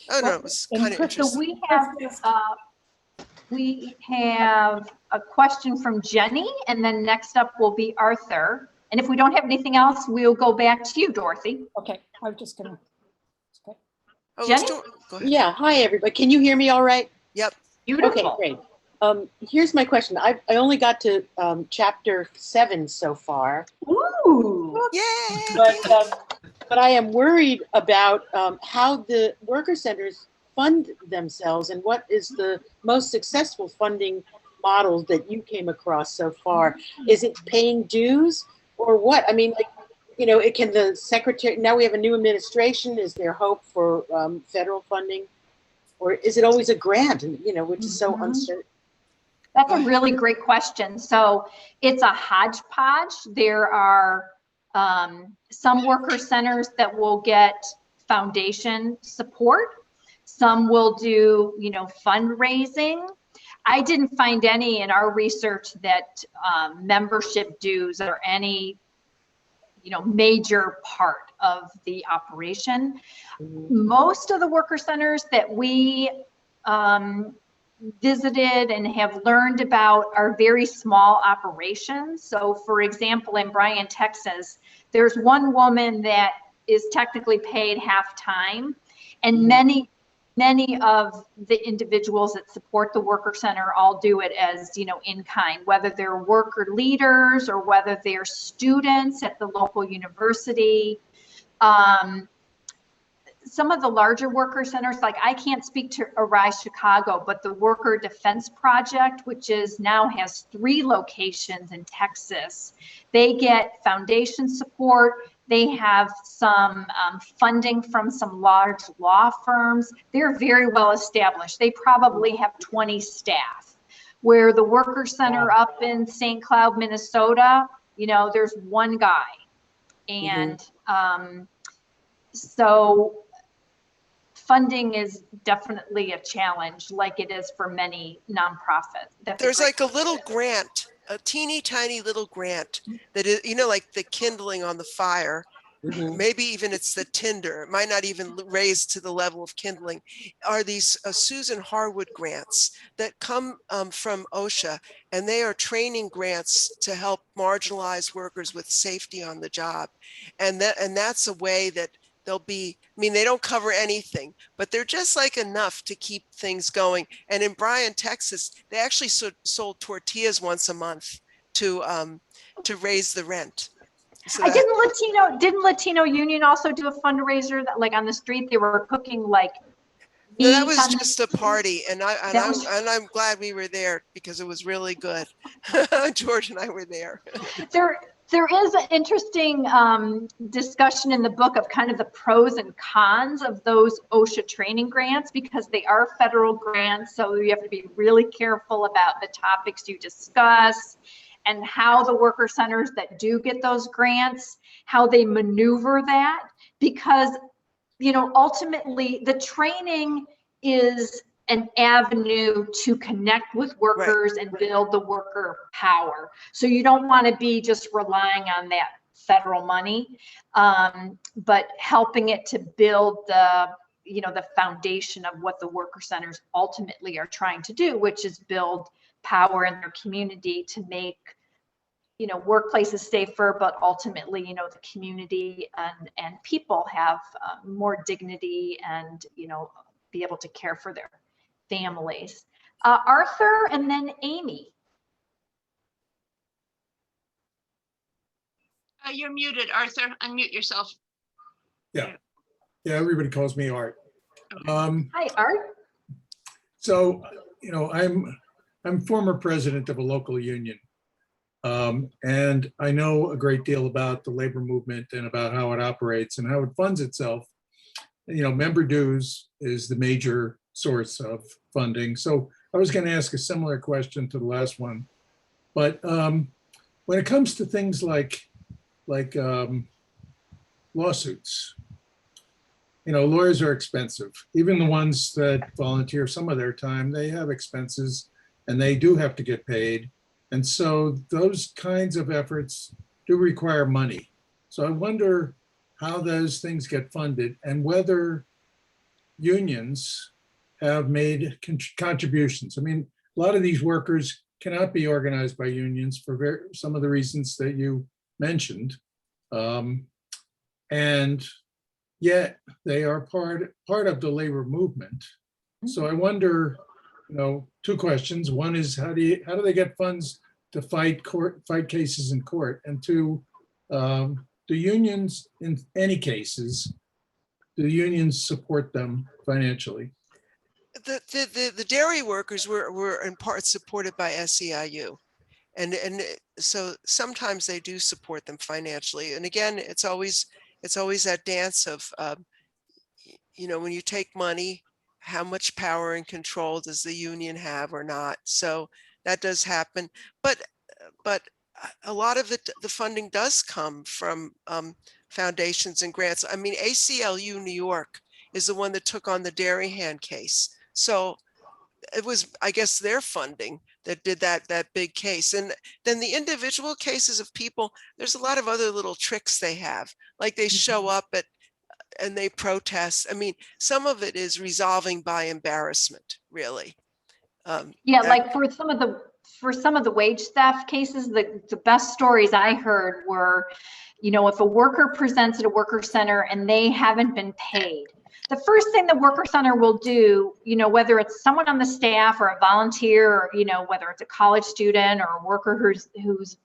Speaker 1: I don't know, it was kind of
Speaker 3: So
Speaker 1: interesting.
Speaker 3: we have a question from Jenny, and then next up will be Arthur. And if we don't have anything else, we'll go back to you, Dorothy.
Speaker 5: Okay, I'm just gonna. Okay.
Speaker 1: Oh,
Speaker 3: Jenny?
Speaker 1: go ahead.
Speaker 6: Yeah, hi everybody. Can you hear me all right?
Speaker 1: Yep.
Speaker 3: Beautiful.
Speaker 6: Okay, great. Here's my question. I only got to chapter 7 so far,
Speaker 3: Ooh.
Speaker 1: Yeah.
Speaker 6: but I am worried about how the worker centers fund themselves and what is the most successful funding model that you came across so far. Is it paying dues or what? I mean, like, you know, can the secretary, now we have a new administration, is there hope for federal funding? Or is it always a grant, you know, which is so uncertain?
Speaker 3: That's a really great question. So it's a hodgepodge. There are some worker centers that will get foundation support. Some will do, you know, fundraising. I didn't find any in our research that membership dues are any, you know, major part of the operation. Most of the worker centers that we visited and have learned about are very small operations. So for example, in Bryan, Texas, there's one woman that is technically paid half time, and many of the individuals that support the worker center all do it as, you know, in kind, whether they're worker leaders or whether they're students at the local university. Some of the larger worker centers, like I can't speak to Arise Chicago, but the Worker Defense Project, which is now has 3 locations in Texas, they get foundation support. They have some funding from some large law firms. They're very well established. They probably have 20 staff. Where the Worker Center up in St. Cloud, Minnesota, you know, there's one guy. And so funding is definitely a challenge, like it is for many nonprofits.
Speaker 1: There's like a little grant, a teeny tiny little grant that is, you know, like the kindling on the fire. Maybe even it's the tinder. It might not even raise to the level of kindling. Are these Susan Harwood grants that come from OSHA, and they are training grants to help marginalized workers with safety on the job. And that's a way that they'll be, I mean, they don't cover anything, but they're just like enough to keep things going. And in Bryan, Texas, they actually sold tortillas once a month to raise the rent. So
Speaker 3: didn't Latino Union also do a fundraiser that, like, on the street they were cooking like
Speaker 1: no, that was just a party, and I'm glad we were there because it was really good. George and I were there.
Speaker 3: There is an interesting discussion in the book of kind of the pros and cons of those OSHA training grants, because they are federal grants, so you have to be really careful about the topics you discuss and how the worker centers that do get those grants, how they maneuver that, because, you know, ultimately the training is an avenue to connect with workers and build the worker power. So you don't want to be just relying on that federal money, but helping it to build the, you know, the foundation of what the worker centers ultimately are trying to do, which is build power in their community to make, you know, workplaces safer, but ultimately, you know, the community and people have more dignity and, you know, be able to care for their families. Arthur and then Amy.
Speaker 2: You're muted, Arthur. Unmute yourself.
Speaker 7: Yeah, everybody calls me Art.
Speaker 3: Hi, Art.
Speaker 7: So, you know, I'm former president of a local union. And I know a great deal about the labor movement and about how it operates and how it funds itself. You know, member dues is the major source of funding. So I was going to ask a similar question to the last one, but when it comes to things like lawsuits, lawyers are expensive. Even the ones that volunteer some of their time, they have expenses and they do have to get paid. And so those kinds of efforts do require money. So I wonder how those things get funded and whether unions have made contributions. I mean, a lot of these workers cannot be organized by unions for some of the reasons that you mentioned. And yet they are part of the labor movement. So I wonder, two questions. One is how do they get funds to fight cases in court? And two, do unions, in any cases, do unions support them financially?
Speaker 1: The dairy workers were in part supported by SEIU. And so sometimes they do support them financially. And again, it's always that dance of, when you take money, how much power and control does the union have or not? So that does happen. But a lot of the funding does come from foundations and grants. I mean, ACLU New York is the one that took on the dairy hand case. So it was, I guess, their funding that did that big case. And then the individual cases of people, there's a lot of other little tricks they have, like they show up and they protest. I mean, some of it is resolving by embarrassment, really.
Speaker 3: Yeah, like for some of the wage theft cases, the best stories I heard were, if a worker presents at a worker center and they haven't been paid, the first thing the worker center will do, whether it's someone on the staff or a volunteer, or, whether it's a college student or a worker who's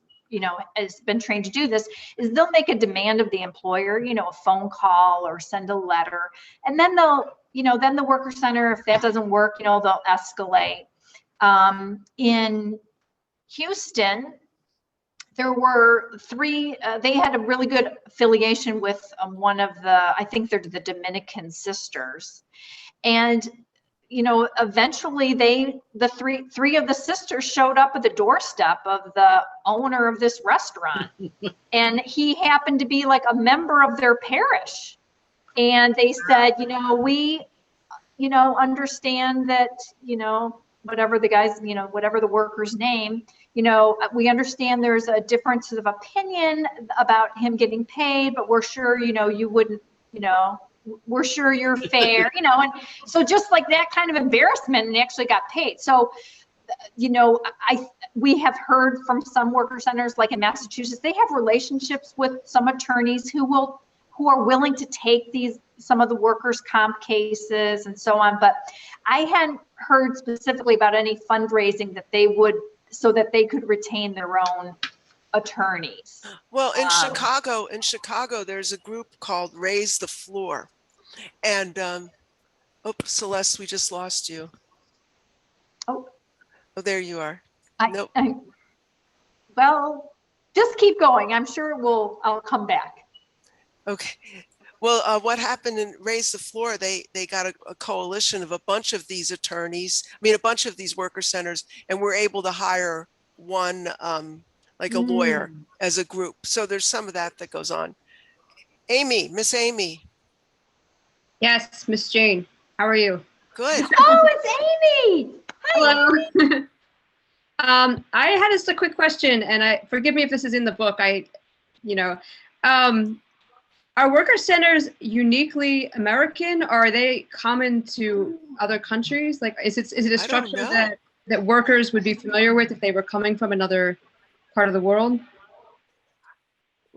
Speaker 3: has been trained to do this, is they'll make a demand of the employer, a phone call or send a letter. And then then the worker center, if that doesn't work, they'll escalate. In Houston, there were three, they had a really good affiliation with one of I think they're the Dominican sisters. And, eventually the three of the sisters showed up at the doorstep of the owner of this restaurant. And he happened to be like a member of their parish. And they said, we, understand that, whatever the guy's, whatever the worker's name, we understand there's a difference of opinion about him getting paid, but we're sure, you wouldn't, we're sure you're fair, and so just like that kind of embarrassment, and actually got paid. So, we have heard from some worker centers, like in Massachusetts, they have relationships with some attorneys who are willing to take some of the workers' comp cases and so on. But I hadn't heard specifically about any fundraising that they would, so that they could retain their own attorneys.
Speaker 1: Well, in Chicago, there's a group called Raise the Floor. And, Celeste, we just lost you. Oh, there you are. Nope.
Speaker 3: Well, just keep going. I'm sure I'll come back.
Speaker 1: Okay. Well, what happened in Raise the Floor, they got a coalition of a bunch of these attorneys, a bunch of these worker centers, and we're able to hire one, like a lawyer as a group. So there's some of that goes on. Miss Amy.
Speaker 8: Yes, Miss Jane. How are you?
Speaker 1: Good.
Speaker 3: Oh, it's Amy. Hi.
Speaker 8: Hello. I had just a quick question, and forgive me if this is in the book. Are worker centers uniquely American, or are they common to other countries? Like, is it a structure that workers would be familiar with if they were coming from another part of the world?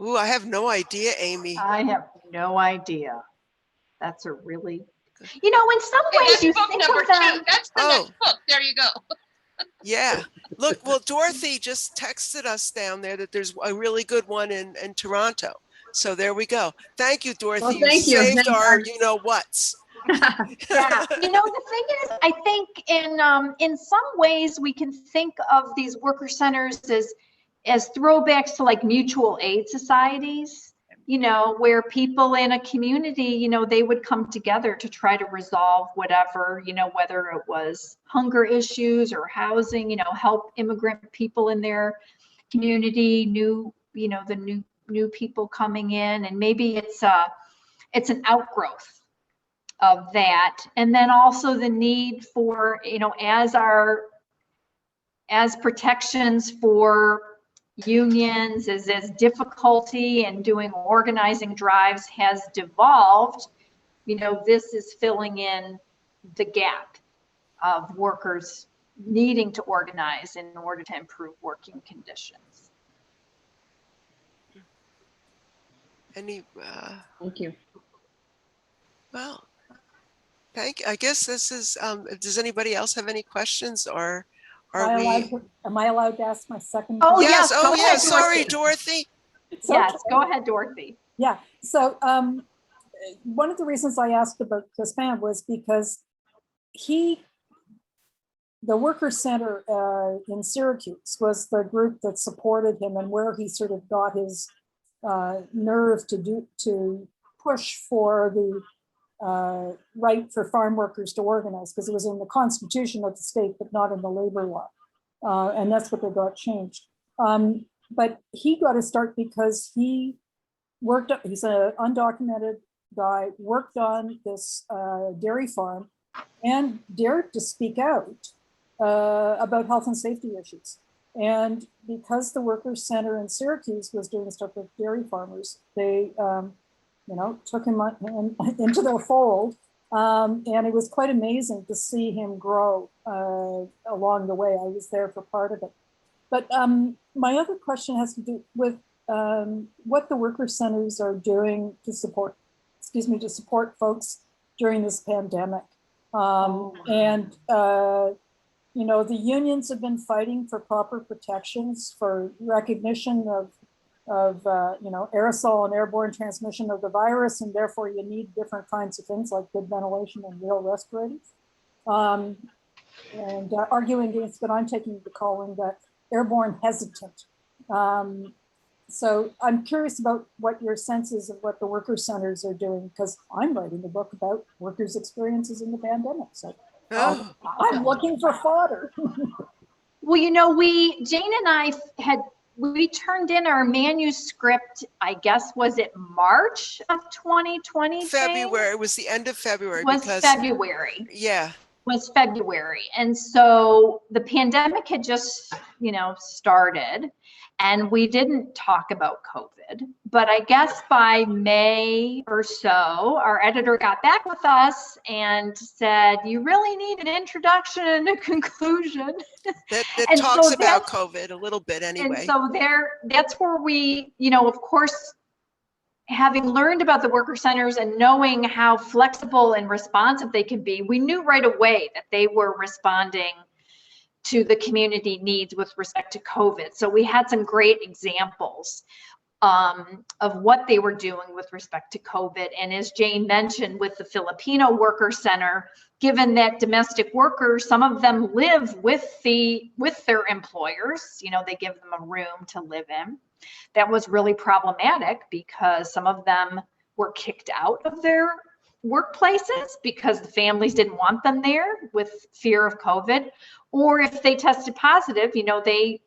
Speaker 1: Ooh, I have no idea, Amy.
Speaker 3: I have no idea. That's a really, in some ways you think of them.
Speaker 2: That's the next book. There you go.
Speaker 1: Yeah. Look, well, Dorothy just texted us down there that there's a really good one in Toronto. So there we go. Thank you, Dorothy.
Speaker 8: Well, thank you.
Speaker 1: Saved our you-know-whats.
Speaker 3: Yeah. The thing is, I think in some ways we can think of these worker centers as throwbacks to like mutual aid societies, where people in a community, they would come together to try to resolve whatever, whether it was hunger issues or housing, help immigrant people in their community, new, the new people coming in, and maybe it's an outgrowth of that. And then also the need for, as protections for unions, as difficulty in doing organizing drives has devolved, this is filling in the gap of workers needing to organize in order to improve working conditions.
Speaker 1: Any,
Speaker 8: Thank you.
Speaker 1: well, I guess this is, does anybody else have any questions, or are we?
Speaker 5: Am I allowed to ask my second?
Speaker 3: Oh,
Speaker 5: question?
Speaker 3: yes.
Speaker 1: Oh,
Speaker 3: Go
Speaker 1: yes.
Speaker 3: ahead,
Speaker 1: Sorry,
Speaker 3: Dorothy.
Speaker 1: Dorothy.
Speaker 3: Yes, go ahead, Dorothy.
Speaker 5: Yeah. So one of the reasons I asked about Crispin was because the Worker Center in Syracuse was the group that supported him, and where he sort of got his nerve to push for the right for farm workers to organize, because it was in the constitution of the state, but not in the labor law. And that's what they got changed. But he got to start because he's an undocumented guy, worked on this dairy farm and dared to speak out about health and safety issues. And because the Workers Center in Syracuse was doing stuff with dairy farmers, they took him into their fold. And it was quite amazing to see him grow along the way. I was there for part of it. But my other question has to do with what the Worker Centers are doing to support folks during this pandemic. The unions have been fighting for proper protections, for recognition of aerosol and airborne transmission of the virus, and therefore you need different kinds of things like good ventilation and real respirators. And arguing against what I'm taking to calling that airborne hesitant. So I'm curious about what your sense is of what the Worker Centers are doing, because I'm writing a book about workers' experiences in the pandemic. So I'm looking for fodder.
Speaker 3: Well, Jane and I we turned in our manuscript, I guess, was it March of 2020?
Speaker 1: February. It was the end of February.
Speaker 3: February.
Speaker 1: Yeah.
Speaker 3: Was February. And so the pandemic had just, started, and we didn't talk about COVID. But I guess by May or so, our editor got back with us and said, you really need an introduction and a conclusion.
Speaker 1: That talks about COVID a little bit anyway.
Speaker 3: And so that's where we, of course, having learned about the Worker Centers and knowing how flexible and responsive they can be, we knew right away that they were responding to the community needs with respect to COVID. So we had some great examples of what they were doing with respect to COVID. And as Jane mentioned, with the Filipino Worker Center, given that domestic workers, some of them live with their employers, they give them a room to live in. That was really problematic because some of them were kicked out of their workplaces because the families didn't want them there with fear of COVID, or if they tested positive, they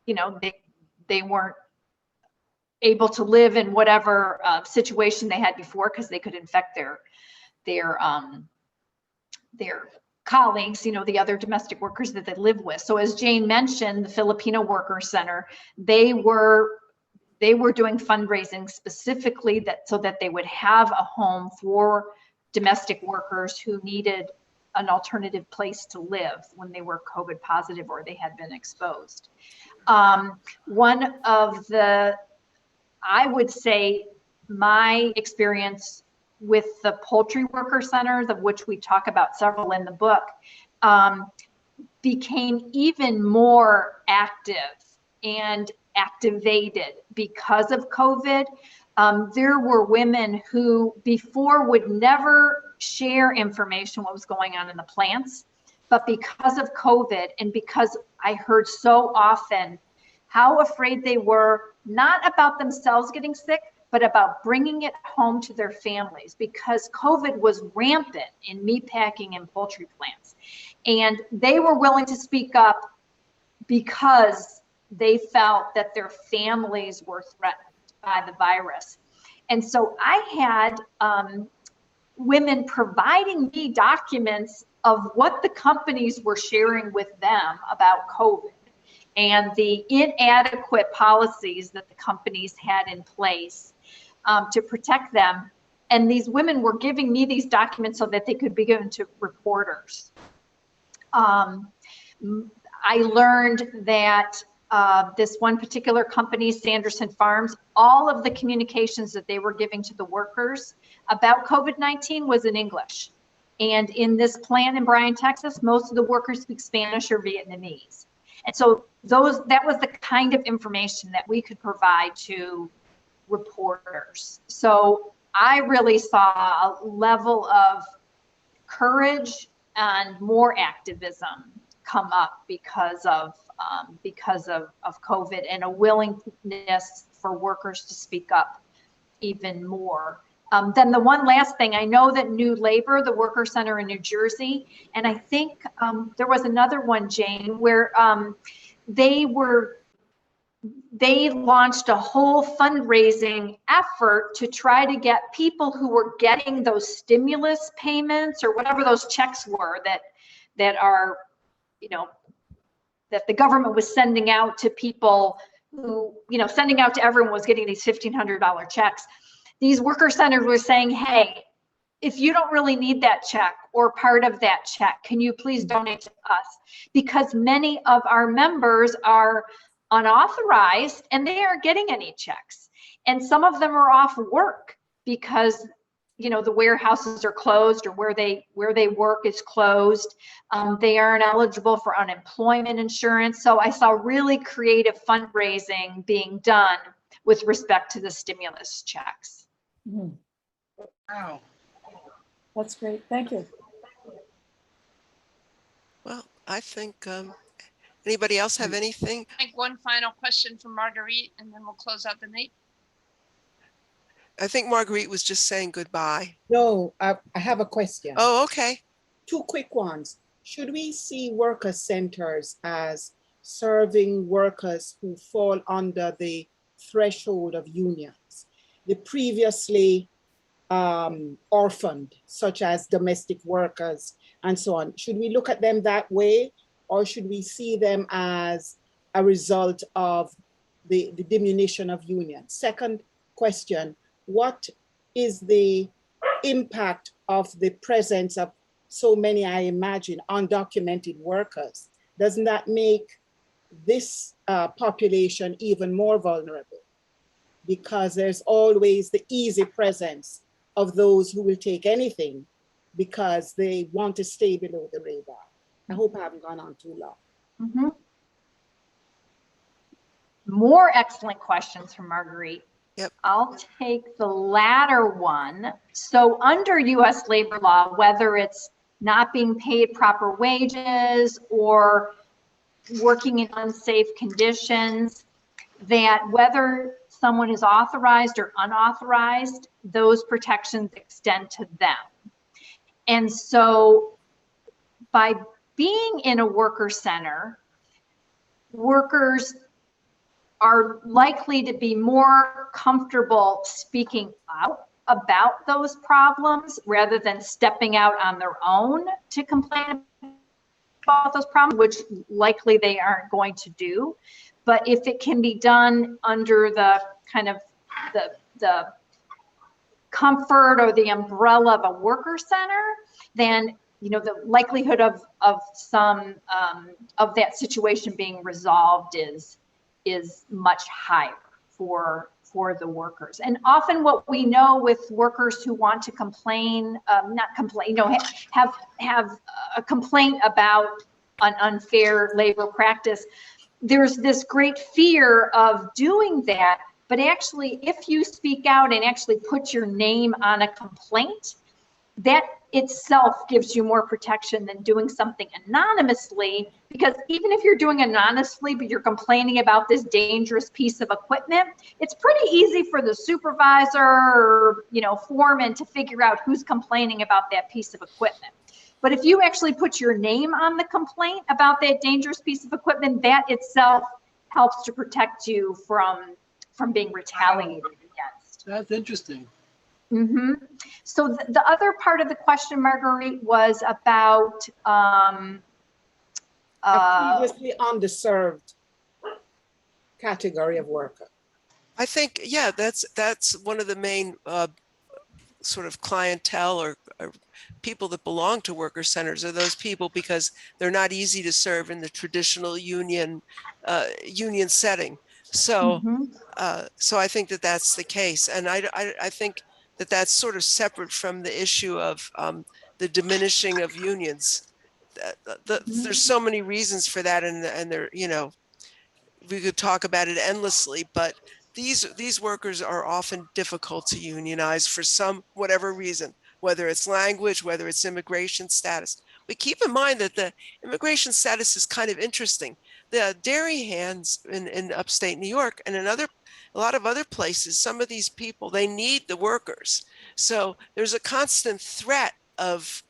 Speaker 3: weren't able to live in whatever situation they had before because they could infect their colleagues, the other domestic workers that they live with. So as Jane mentioned, the Filipino Worker Center, they were doing fundraising specifically so that they would have a home for domestic workers who needed an alternative place to live when they were COVID positive or they had been exposed. One of I would say my experience with the poultry worker centers, of which we talk about several in the book, became even more active and activated because of COVID. There were women who before would never share information what was going on in the plants, but because of COVID and because I heard so often how afraid they were, not about themselves getting sick, but about bringing it home to their families, because COVID was rampant in meatpacking and poultry plants. And they were willing to speak up because they felt that their families were threatened by the virus. And so I had women providing me documents of what the companies were sharing with them about COVID and the inadequate policies that the companies had in place to protect them. And these women were giving me these documents so that they could be given to reporters. I learned that this one particular company, Sanderson Farms, all of the communications that they were giving to the workers about COVID-19 was in English. And in this plant in Bryan, Texas, most of the workers speak Spanish or Vietnamese. And so that was the kind of information that we could provide to reporters. So I really saw a level of courage and more activism come up because of COVID, and a willingness for workers to speak up even more. Then the one last thing, I know that New Labor, the Worker Center in New Jersey, and I think there was another one, Jane, where they launched a whole fundraising effort to try to get people who were getting those stimulus payments or whatever those checks were that are, that the government was sending out to people who, sending out to everyone was getting these $1,500 checks. These worker centers were saying, hey, if you don't really need that check or part of that check, can you please donate to us? Because many of our members are unauthorized and they aren't getting any checks. And some of them are off work because, the warehouses are closed or where they work is closed. They aren't eligible for unemployment insurance. So I saw really creative fundraising being done with respect to the stimulus checks.
Speaker 5: Mm-hmm.
Speaker 6: Wow.
Speaker 5: That's great. Thank you.
Speaker 1: Well, I think, anybody else have anything?
Speaker 2: I think one final question from Marguerite, and then we'll close out the night.
Speaker 1: I think Marguerite was just saying goodbye.
Speaker 4: No, I have a question.
Speaker 1: Oh, okay.
Speaker 4: Two quick ones. Should we see worker centers as serving workers who fall under the threshold of unions, the previously orphaned, such as domestic workers and so on? Should we look at them that way, or should we see them as a result of the diminution of unions? Second question, what is the impact of the presence of so many, I imagine, undocumented workers? Doesn't that make this population even more vulnerable? Because there's always the easy presence of those who will take anything because they want to stay below the radar. I hope I haven't gone on too long.
Speaker 3: Mm-hmm. More excellent questions from Marguerite.
Speaker 1: Yep.
Speaker 3: I'll take the latter one. So under US labor law, whether it's not being paid proper wages or working in unsafe conditions, that whether someone is authorized or unauthorized, those protections extend to them. And so by being in a worker center, workers are likely to be more comfortable speaking out about those problems rather than stepping out on their own to complain about those problems, which likely they aren't going to do. But if it can be done under the kind of the comfort or the umbrella of a worker center, then the likelihood of some of that situation being resolved is much higher for the workers. And often what we know with workers who want to complain, have a complaint about an unfair labor practice, there's this great fear of doing that. But actually, if you speak out and actually put your name on a complaint, that itself gives you more protection than doing something anonymously, because even if you're doing anonymously, but you're complaining about this dangerous piece of equipment, it's pretty easy for the supervisor or, foreman to figure out who's complaining about that piece of equipment. But if you actually put your name on the complaint about that dangerous piece of equipment, that itself helps to protect you from being retaliated against.
Speaker 9: That's interesting.
Speaker 3: Mm-hmm. So the other part of the question, Marguerite, was about
Speaker 4: a previously underserved category of worker.
Speaker 1: I think, yeah, that's one of the main sort of clientele or people that belong to worker centers are those people, because they're not easy to serve in the traditional union setting. So so I think that that's the case, and I think that that's sort of separate from the issue of the diminishing of unions. There's so many reasons for that, and there, you know, we could talk about it endlessly, but these workers are often difficult to unionize for some whatever reason, whether it's language, whether it's immigration status. But keep in mind that the immigration status is kind of interesting. The dairy hands in upstate New York and in a lot of other places, some of these people, they need the workers. So there's a constant threat of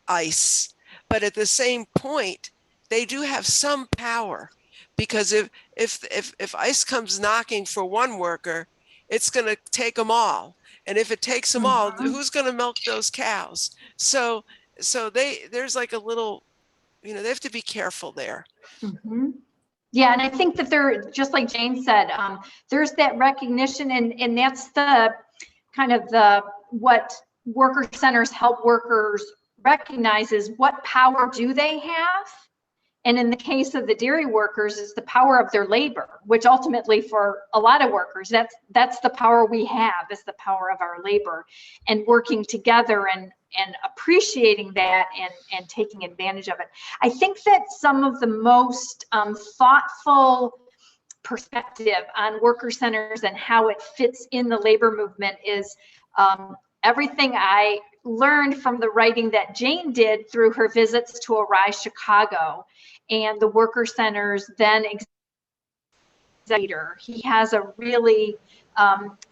Speaker 1: ICE, but at the same point, they do have some power. Because if ICE comes knocking for one worker, it's going to take them all. And if it takes them all, who's going to milk those cows? So there's like a little, you know, they have to be careful there.
Speaker 3: Yeah, and I think that they're, just like Jane said, there's that recognition, and that's the kind of what worker centers help workers recognize is what power do they have? And in the case of the dairy workers, is the power of their labor, which ultimately for a lot of workers, that's the power we have, is the power of our labor, and working together and appreciating that and taking advantage of it. I think that some of the most thoughtful perspective on worker centers and how it fits in the labor movement is everything I learned from the writing that Jane did through her visits to Arise Chicago and the worker centers then leader. He has a really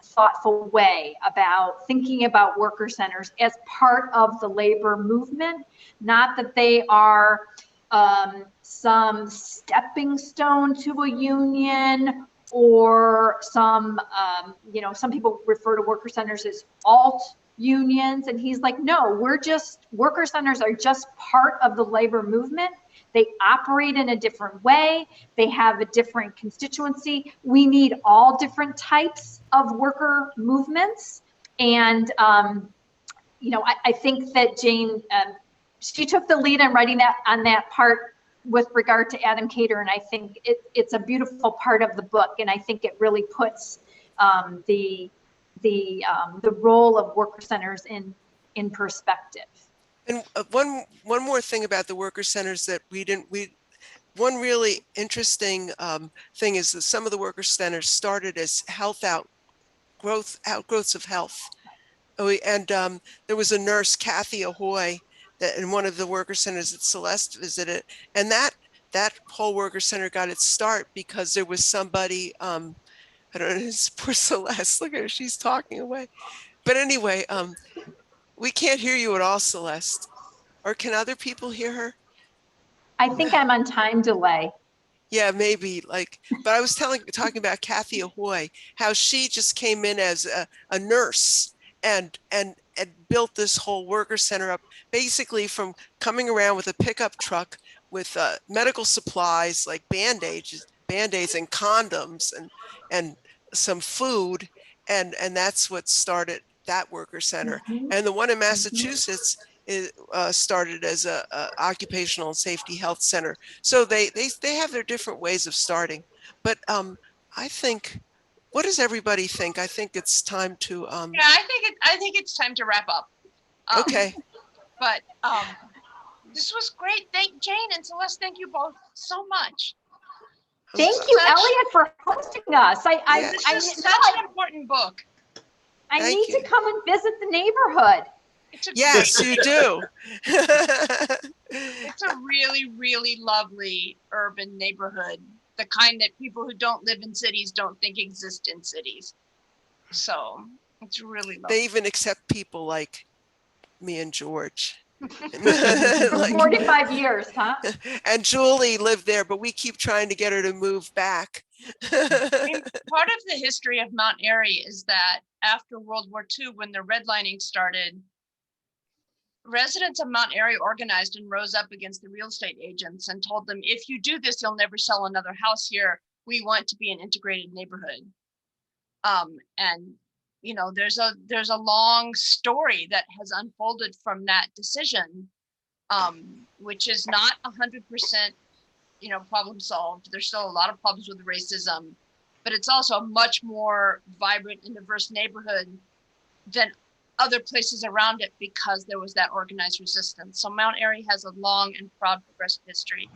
Speaker 3: thoughtful way about thinking about worker centers as part of the labor movement, not that they are some stepping stone to a union or some, you know, some people refer to worker centers as alt unions, and he's like, no, worker centers are just part of the labor movement. They operate in a different way. They have a different constituency. We need all different types of worker movements. And, you know, I think that Jane, she took the lead in writing that on that part with regard to Adam Cater. And I think it's a beautiful part of the book. And I think it really puts the role of worker centers in perspective.
Speaker 1: And one more thing about the worker centers that one really interesting thing is that some of the worker centers started as outgrowths of health. And there was a nurse, Kathy Ahoy, that in one of the worker centers that Celeste visited, and that whole worker center got its start because there was somebody, I don't know, poor Celeste, look at her, she's talking away. But anyway, we can't hear you at all, Celeste. Or can other people hear her?
Speaker 3: I think I'm on time delay.
Speaker 1: Yeah, maybe. But I was talking about Kathy Ahoy, how she just came in as a nurse and built this whole worker center up, basically from coming around with a pickup truck with medical supplies like Band-Aids and condoms and some food, and that's what started that worker center. And the one in Massachusetts started as a occupational and safety health center. So they have their different ways of starting. But I think, what does everybody think? I think it's time to.
Speaker 2: Yeah, I think it's time to wrap up.
Speaker 1: Okay.
Speaker 2: But this was great. Thank Jane and Celeste. Thank you both so much.
Speaker 3: Thank you, Elliot, for hosting us.
Speaker 2: This is such an important book.
Speaker 3: I need to come and visit the neighborhood.
Speaker 1: Yes, you do.
Speaker 2: It's a really, really lovely urban neighborhood. The kind that people who don't live in cities don't think exist in cities. So it's really lovely.
Speaker 1: They even accept people like me and George. Like,
Speaker 3: 45 years, huh?
Speaker 1: and Julie lived there, but we keep trying to get her to move back.
Speaker 2: I mean, part of the history of Mount Airy is that after World War II, when the redlining started, residents of Mount Airy organized and rose up against the real estate agents and told them, if you do this, you'll never sell another house here. We want to be an integrated neighborhood. And you know, there's a long story that has unfolded from that decision, which is not 100%, you know, problem solved. There's still a lot of problems with racism, but it's also a much more vibrant and diverse neighborhood than other places around it because there was that organized resistance. So Mount Airy has a long and proud progressive history.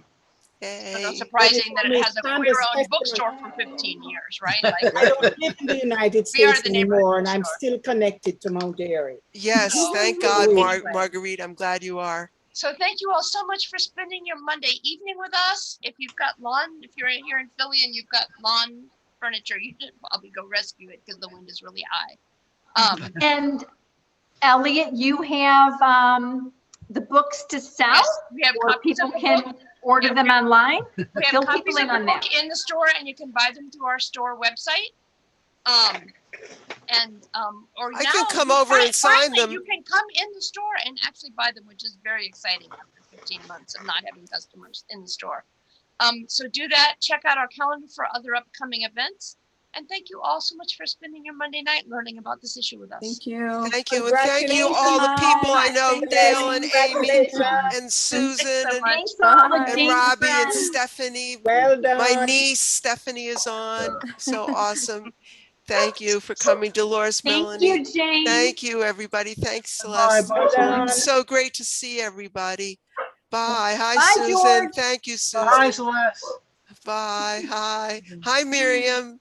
Speaker 2: So not
Speaker 1: Hey.
Speaker 2: surprising that it has a queer-owned bookstore for 15 years, right? Like,
Speaker 4: I don't live in the United
Speaker 2: We are
Speaker 4: States
Speaker 2: the neighborhood
Speaker 4: anymore, and I'm
Speaker 2: bookstore.
Speaker 4: still connected to Mount Airy.
Speaker 1: Yes, thank God, Marguerite. I'm glad you are.
Speaker 2: so thank you all so much for spending your Monday evening with us. If you've got lawn, if you're here in Philly and you've got lawn furniture, you should probably go rescue it because the wind is really high.
Speaker 3: And Elliot, you have the books to sell,
Speaker 2: Yes, we have
Speaker 3: or
Speaker 2: copies
Speaker 3: people
Speaker 2: of the
Speaker 3: can
Speaker 2: book.
Speaker 3: order them online?
Speaker 2: We have
Speaker 3: Fill
Speaker 2: copies
Speaker 3: people
Speaker 2: of
Speaker 3: in
Speaker 2: the
Speaker 3: on
Speaker 2: book
Speaker 3: that.
Speaker 2: in the store, and you can buy them through our store website. Or
Speaker 1: I
Speaker 2: now
Speaker 1: can come
Speaker 2: you
Speaker 1: over and sign
Speaker 2: finally,
Speaker 1: them.
Speaker 2: You can come in the store and actually buy them, which is very exciting after 15 months of not having customers in the store. So do that. Check out our calendar for other upcoming events. And thank you all so much for spending your Monday night learning about this issue with us.
Speaker 8: Thank you.
Speaker 1: Thank you. And thank you all the people I know, Dale and Amy and Susan
Speaker 2: so
Speaker 1: and,
Speaker 2: much.
Speaker 3: Thanks all the
Speaker 8: Bye.
Speaker 1: and
Speaker 3: James
Speaker 1: Robbie and
Speaker 3: friends.
Speaker 1: Stephanie.
Speaker 4: Well done.
Speaker 1: My niece Stephanie is on. So awesome. Thank you for coming, Dolores,
Speaker 3: Thank
Speaker 1: Melanie.
Speaker 3: you, James.
Speaker 1: Thank you, everybody. Thanks,
Speaker 7: Bye,
Speaker 1: Celeste.
Speaker 7: bye,
Speaker 4: done.
Speaker 1: It's so great to see everybody. Bye. Hi,
Speaker 3: Bye,
Speaker 1: Susan.
Speaker 3: George.
Speaker 1: Thank you,
Speaker 7: Hi,
Speaker 1: Susan.
Speaker 7: Celeste.
Speaker 1: Bye. Hi. Hi, Miriam.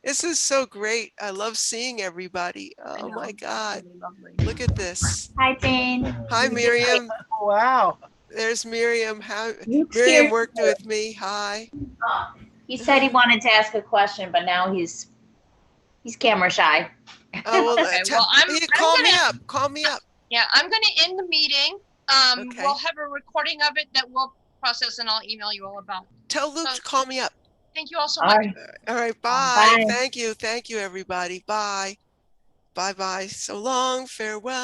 Speaker 1: This is so great. I love seeing everybody.
Speaker 2: I
Speaker 1: Oh
Speaker 2: know,
Speaker 1: my
Speaker 2: it's
Speaker 1: God.
Speaker 2: really lovely.
Speaker 1: Look at this.
Speaker 9: Hi, Jane.
Speaker 1: Hi, Miriam.
Speaker 7: Oh, wow.
Speaker 1: There's Miriam. How
Speaker 9: You
Speaker 1: Miriam
Speaker 9: scared
Speaker 1: worked with me. Hi.
Speaker 9: He said he wanted to ask a question, but now he's camera shy.
Speaker 1: Oh, well,
Speaker 2: Okay, well,
Speaker 1: call me
Speaker 2: gonna-
Speaker 1: up. Call me up.
Speaker 2: Yeah, I'm going to end the meeting.
Speaker 1: Okay.
Speaker 2: We'll have a recording of it that we'll process and I'll email you all about.
Speaker 1: Tell Luke to call me up.
Speaker 2: Thank you all so
Speaker 9: All
Speaker 2: much.
Speaker 9: right.
Speaker 1: All right. Bye.
Speaker 9: Bye.
Speaker 1: Thank you. Thank you, everybody. Bye. Bye-bye. So long. Farewell.